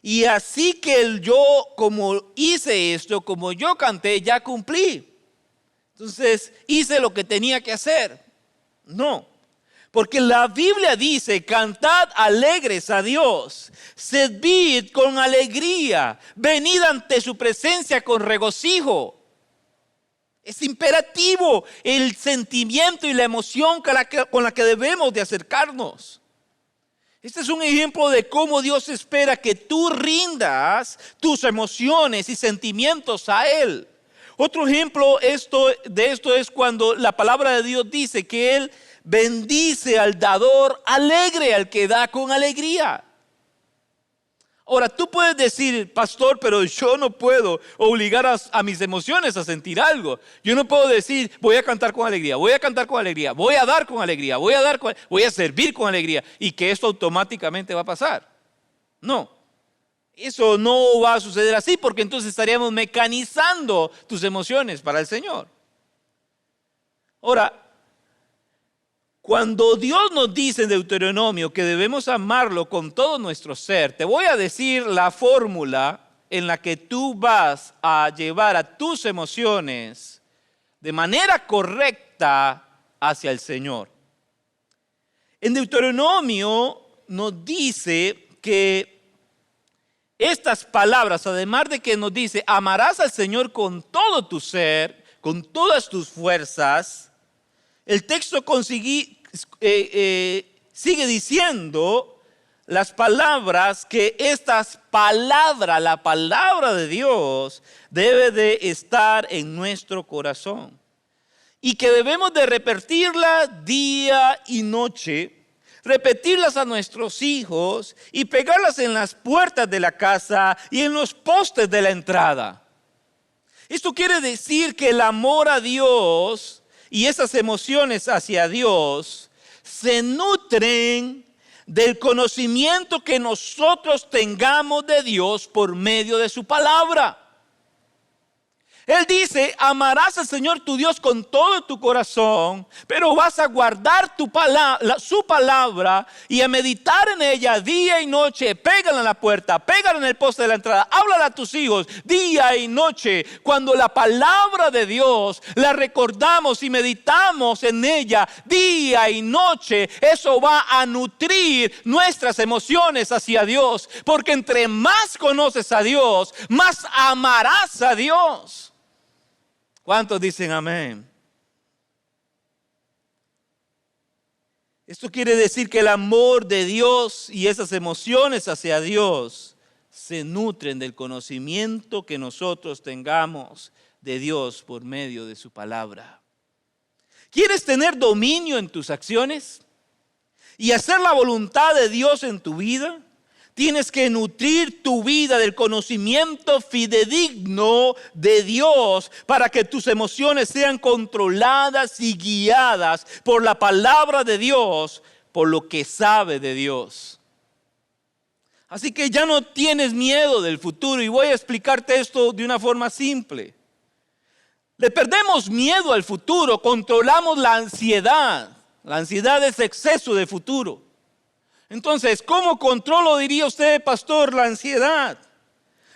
y así que yo, como hice esto, como yo canté, ya cumplí. Entonces hice lo que tenía que hacer. No. Porque la Biblia dice, cantad alegres a Dios, servid con alegría, venid ante su presencia con regocijo. Es imperativo el sentimiento y la emoción con la que debemos de acercarnos. Este es un ejemplo de cómo Dios espera que tú rindas tus emociones y sentimientos a Él. Otro ejemplo de esto es cuando la palabra de Dios dice que Él bendice al dador alegre, al que da con alegría. Ahora, tú puedes decir, pastor, pero yo no puedo obligar a mis emociones a sentir algo. Yo no puedo decir, voy a cantar con alegría, voy a cantar con alegría, voy a dar con alegría, voy a servir con alegría, y que esto automáticamente va a pasar. No, eso no va a suceder así, porque entonces estaríamos mecanizando tus emociones para el Señor. Ahora, cuando Dios nos dice en Deuteronomio que debemos amarlo con todo nuestro ser, te voy a decir la fórmula en la que tú vas a llevar a tus emociones de manera correcta hacia el Señor. En Deuteronomio nos dice que estas palabras, además de que nos dice, amarás al Señor con todo tu ser, con todas tus fuerzas, el texto sigue diciendo las palabras que la palabra de Dios debe de estar en nuestro corazón. Y que debemos de repetirla día y noche, repetirlas a nuestros hijos y pegarlas en las puertas de la casa y en los postes de la entrada. Esto quiere decir que el amor a Dios y esas emociones hacia Dios se nutren del conocimiento que nosotros tengamos de Dios por medio de su palabra. Él dice, amarás al Señor tu Dios con todo tu corazón, pero vas a guardar su palabra y a meditar en ella día y noche. Pégala en la puerta, pégala en el poste de la entrada, háblala a tus hijos día y noche. Cuando la palabra de Dios la recordamos y meditamos en ella día y noche, eso va a nutrir nuestras emociones hacia Dios. Porque entre más conoces a Dios, más amarás a Dios. ¿Cuántos dicen amén? Esto quiere decir que el amor de Dios y esas emociones hacia Dios se nutren del conocimiento que nosotros tengamos de Dios por medio de su palabra. ¿Quieres tener dominio en tus acciones y hacer la voluntad de Dios en tu vida? Tienes que nutrir tu vida del conocimiento fidedigno de Dios para que tus emociones sean controladas y guiadas por la palabra de Dios, por lo que sabe de Dios. Así que ya no tienes miedo del futuro, y voy a explicarte esto de una forma simple. Le perdemos miedo al futuro, controlamos la ansiedad. La ansiedad es exceso de futuro. Entonces, ¿cómo controlo, diría usted, pastor, la ansiedad?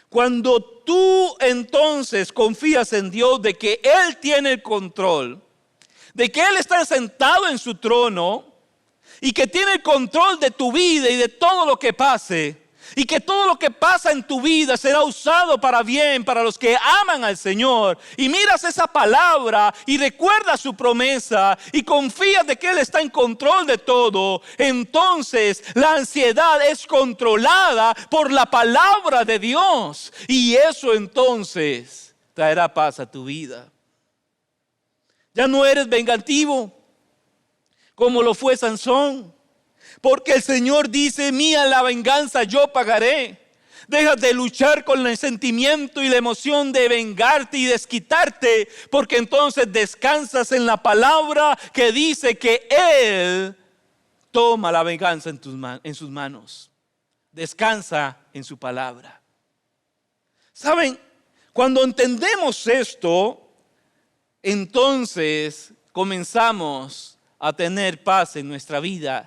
Cuando tú entonces confías en Dios de que Él tiene el control, de que Él está sentado en su trono y que tiene el control de tu vida y de todo lo que pase, y que todo lo que pasa en tu vida será usado para bien para los que aman al Señor, y miras esa palabra y recuerdas su promesa y confías de que Él está en control de todo, entonces la ansiedad es controlada por la palabra de Dios, y eso entonces traerá paz a tu vida. Ya no eres vengativo como lo fue Sansón, porque el Señor dice: mía la venganza, yo pagaré. Dejas de luchar con el sentimiento y la emoción de vengarte y desquitarte, porque entonces descansas en la palabra que dice que Él toma la venganza en sus manos. Descansa en su palabra. ¿Saben? Cuando entendemos esto, entonces comenzamos a tener paz en nuestra vida.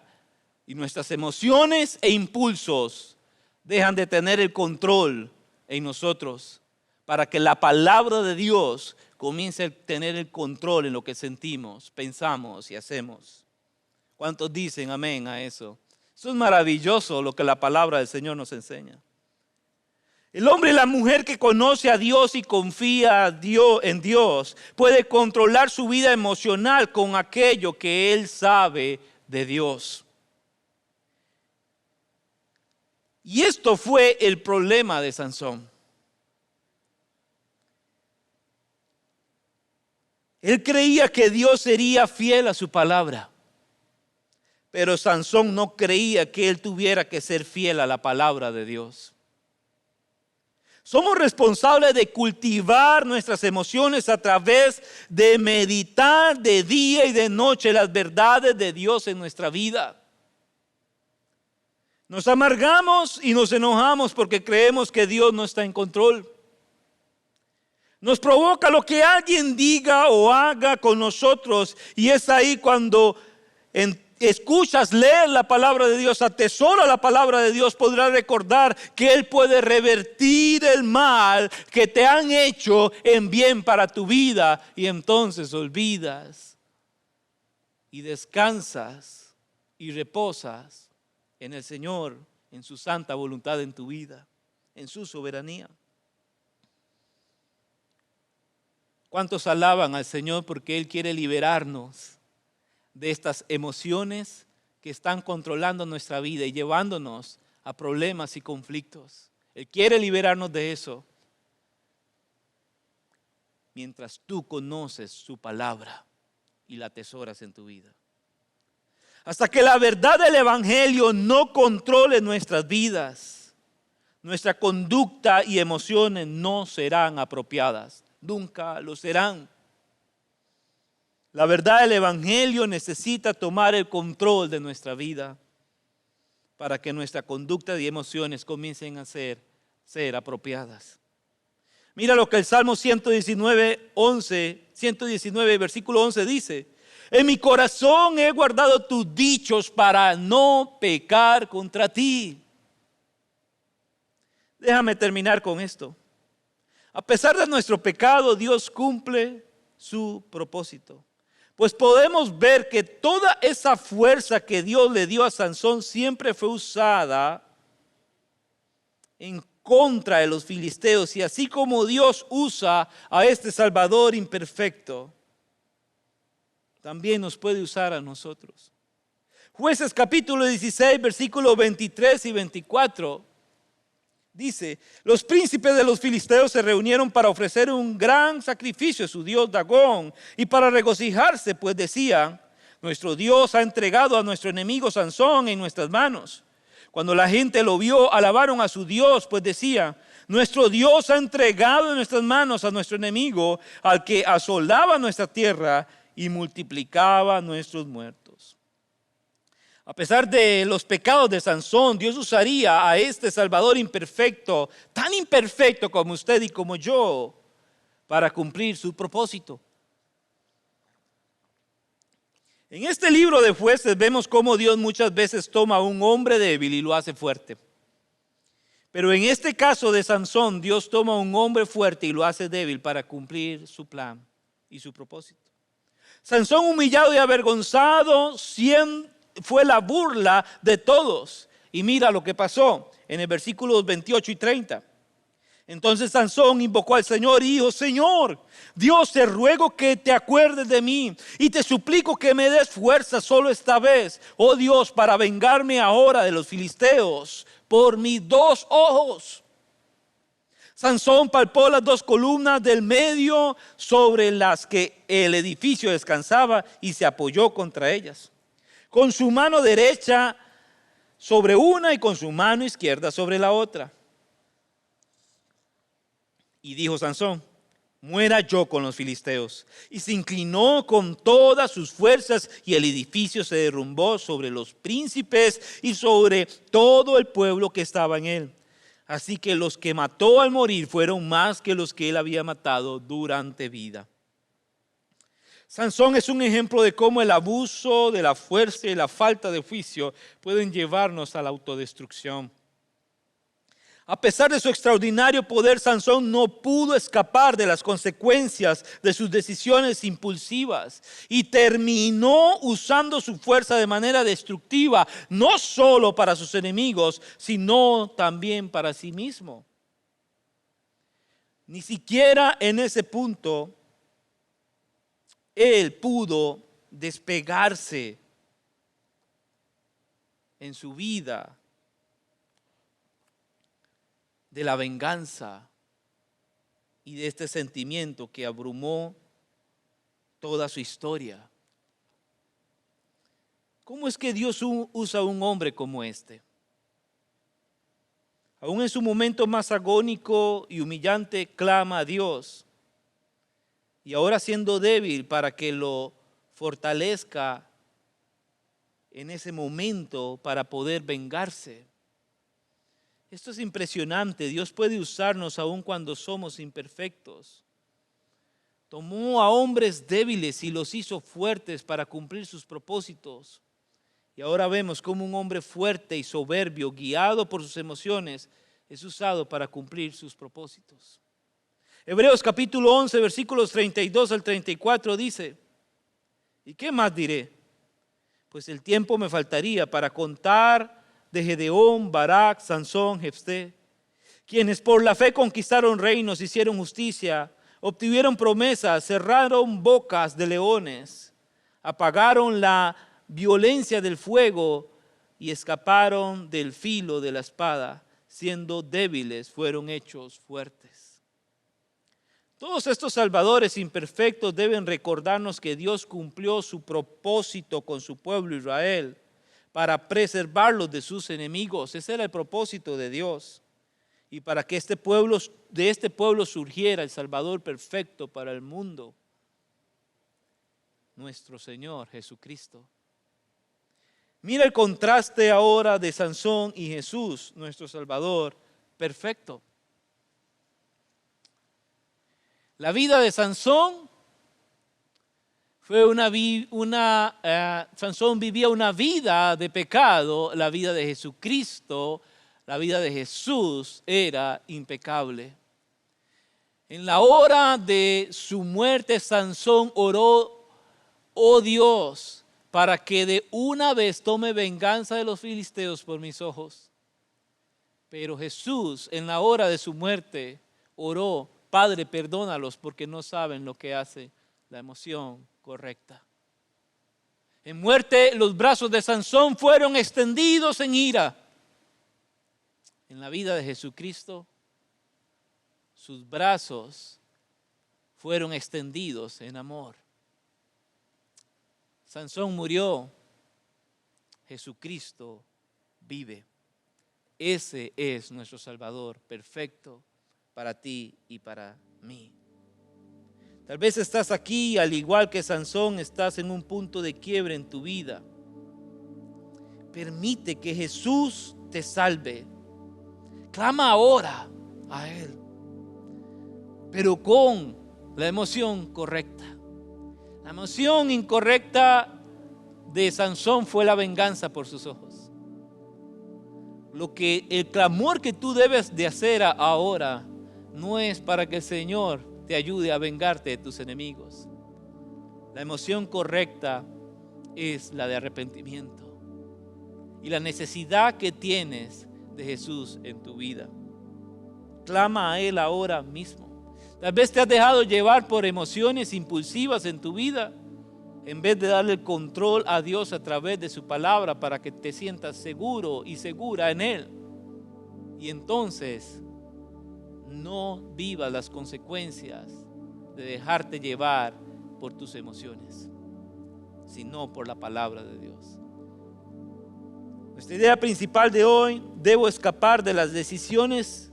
Y nuestras emociones e impulsos dejan de tener el control en nosotros, para que la palabra de Dios comience a tener el control en lo que sentimos, pensamos y hacemos. ¿Cuántos dicen amén a eso? Eso es maravilloso lo que la palabra del Señor nos enseña. El hombre y la mujer que conoce a Dios y confía en Dios puede controlar su vida emocional con aquello que él sabe de Dios. Y esto fue el problema de Sansón. Él creía que Dios sería fiel a su palabra, pero Sansón no creía que él tuviera que ser fiel a la palabra de Dios. Somos responsables de cultivar nuestras emociones a través de meditar de día y de noche las verdades de Dios en nuestra vida. Nos amargamos y nos enojamos porque creemos que Dios no está en control. Nos provoca lo que alguien diga o haga con nosotros, y es ahí cuando escuchas, lees la palabra de Dios, atesora la palabra de Dios, podrás recordar que Él puede revertir el mal que te han hecho en bien para tu vida, y entonces olvidas y descansas y reposas en el Señor, en su santa voluntad en tu vida, en su soberanía. ¿Cuántos alaban al Señor porque Él quiere liberarnos de estas emociones que están controlando nuestra vida y llevándonos a problemas y conflictos? Él quiere liberarnos de eso mientras tú conoces su palabra y la atesoras en tu vida. Hasta que la verdad del Evangelio no controle nuestras vidas, nuestra conducta y emociones no serán apropiadas. Nunca lo serán. La verdad del Evangelio necesita tomar el control de nuestra vida para que nuestra conducta y emociones comiencen a ser apropiadas. Mira lo que el Salmo 119, versículo 11 dice: en mi corazón he guardado tus dichos para no pecar contra ti. Déjame terminar con esto. A pesar de nuestro pecado, Dios cumple su propósito. Pues podemos ver que toda esa fuerza que Dios le dio a Sansón siempre fue usada en contra de los filisteos. Y así como Dios usa a este Salvador imperfecto, también nos puede usar a nosotros. Jueces capítulo 16, versículos 23 y 24. Dice: los príncipes de los filisteos se reunieron para ofrecer un gran sacrificio a su dios Dagón y para regocijarse, pues decían: nuestro Dios ha entregado a nuestro enemigo Sansón en nuestras manos. Cuando la gente lo vio, alabaron a su Dios, pues decían: nuestro Dios ha entregado en nuestras manos a nuestro enemigo, al que asolaba nuestra tierra y multiplicaba nuestros muertos. A pesar de los pecados de Sansón, Dios usaría a este Salvador imperfecto, tan imperfecto como usted y como yo, para cumplir su propósito. En este libro de Jueces vemos cómo Dios muchas veces toma a un hombre débil y lo hace fuerte. Pero en este caso de Sansón, Dios toma a un hombre fuerte y lo hace débil para cumplir su plan y su propósito. Sansón, humillado y avergonzado, fue la burla de todos. Y mira lo que pasó en el versículo 28 y 30. Entonces Sansón invocó al Señor y dijo: Señor, Dios, te ruego que te acuerdes de mí y te suplico que me des fuerza solo esta vez, oh Dios, para vengarme ahora de los filisteos por mis 2 ojos. Sansón palpó las 2 columnas del medio sobre las que el edificio descansaba y se apoyó contra ellas, con su mano derecha sobre una y con su mano izquierda sobre la otra. Y dijo Sansón: muera yo con los filisteos. Y se inclinó con todas sus fuerzas y el edificio se derrumbó sobre los príncipes y sobre todo el pueblo que estaba en él. Así que los que mató al morir fueron más que los que él había matado durante vida. Sansón es un ejemplo de cómo el abuso de la fuerza y la falta de juicio pueden llevarnos a la autodestrucción. A pesar de su extraordinario poder, Sansón no pudo escapar de las consecuencias de sus decisiones impulsivas y terminó usando su fuerza de manera destructiva, no solo para sus enemigos, sino también para sí mismo. Ni siquiera en ese punto él pudo despegarse en su vida de la venganza y de este sentimiento que abrumó toda su historia. ¿Cómo es que Dios usa a un hombre como este? Aún en su momento más agónico y humillante, clama a Dios. Y ahora siendo débil, para que lo fortalezca en ese momento para poder vengarse. Esto es impresionante. Dios puede usarnos aun cuando somos imperfectos. Tomó a hombres débiles y los hizo fuertes para cumplir sus propósitos. Y ahora vemos cómo un hombre fuerte y soberbio, guiado por sus emociones, es usado para cumplir sus propósitos. Hebreos capítulo 11, versículos 32 al 34 dice: ¿y qué más diré? Pues el tiempo me faltaría para contar de Gedeón, Barak, Sansón, Jefté, quienes por la fe conquistaron reinos, hicieron justicia, obtuvieron promesas, cerraron bocas de leones, apagaron la violencia del fuego y escaparon del filo de la espada, siendo débiles fueron hechos fuertes. Todos estos salvadores imperfectos deben recordarnos que Dios cumplió su propósito con su pueblo Israel para preservarlos de sus enemigos. Ese era el propósito de Dios. Y para que de este pueblo surgiera el Salvador perfecto para el mundo, nuestro Señor Jesucristo. Mira el contraste ahora de Sansón y Jesús, nuestro Salvador perfecto. La vida de Sansón Sansón vivía una vida de pecado. La vida de Jesucristo, la vida de Jesús era impecable. En la hora de su muerte, Sansón oró: oh Dios, para que de una vez tome venganza de los filisteos por mis ojos. Pero Jesús, en la hora de su muerte, oró: Padre, perdónalos porque no saben lo que hace. La emoción correcta. En muerte, los brazos de Sansón fueron extendidos en ira. En la vida de Jesucristo, sus brazos fueron extendidos en amor. Sansón murió, Jesucristo vive. Ese es nuestro Salvador perfecto para ti y para mí. Tal vez estás aquí, al igual que Sansón, estás en un punto de quiebre en tu vida. Permite que Jesús te salve. Clama ahora a Él, pero con la emoción correcta. La emoción incorrecta de Sansón fue la venganza por sus ojos. El clamor que tú debes de hacer ahora no es para que el Señor te ayude a vengarte de tus enemigos. La emoción correcta es la de arrepentimiento. y la necesidad que tienes de Jesús en tu vida. Clama a Él ahora mismo. Tal vez te has dejado llevar por emociones impulsivas en tu vida, en vez de darle el control a Dios a través de su palabra para que te sientas seguro y segura en Él. Y entonces no vivas las consecuencias de dejarte llevar por tus emociones, sino por la palabra de Dios. Nuestra idea principal de hoy: debo escapar de las decisiones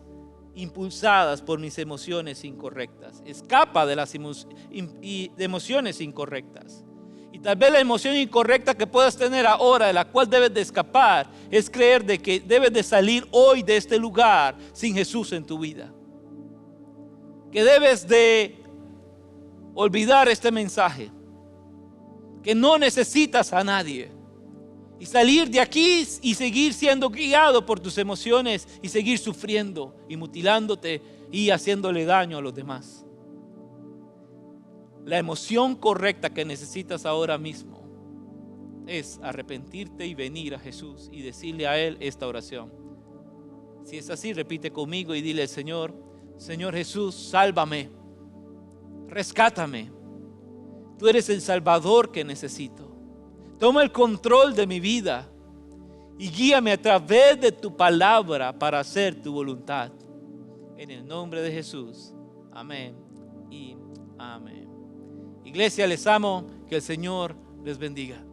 impulsadas por mis emociones incorrectas. Escapa de las emociones incorrectas. Y tal vez la emoción incorrecta que puedas tener ahora, de la cual debes de escapar, es creer de que debes de salir hoy de este lugar sin Jesús en tu vida. Que debes de olvidar este mensaje, que no necesitas a nadie, y salir de aquí y seguir siendo guiado por tus emociones y seguir sufriendo y mutilándote y haciéndole daño a los demás. La emoción correcta que necesitas ahora mismo es arrepentirte y venir a Jesús y decirle a Él esta oración. Si es así, repite conmigo y dile: Señor Jesús, sálvame, rescátame. Tú eres el Salvador que necesito. Toma el control de mi vida y guíame a través de tu palabra para hacer tu voluntad. En el nombre de Jesús. Amén y amén. Iglesia, les amo. Que el Señor les bendiga.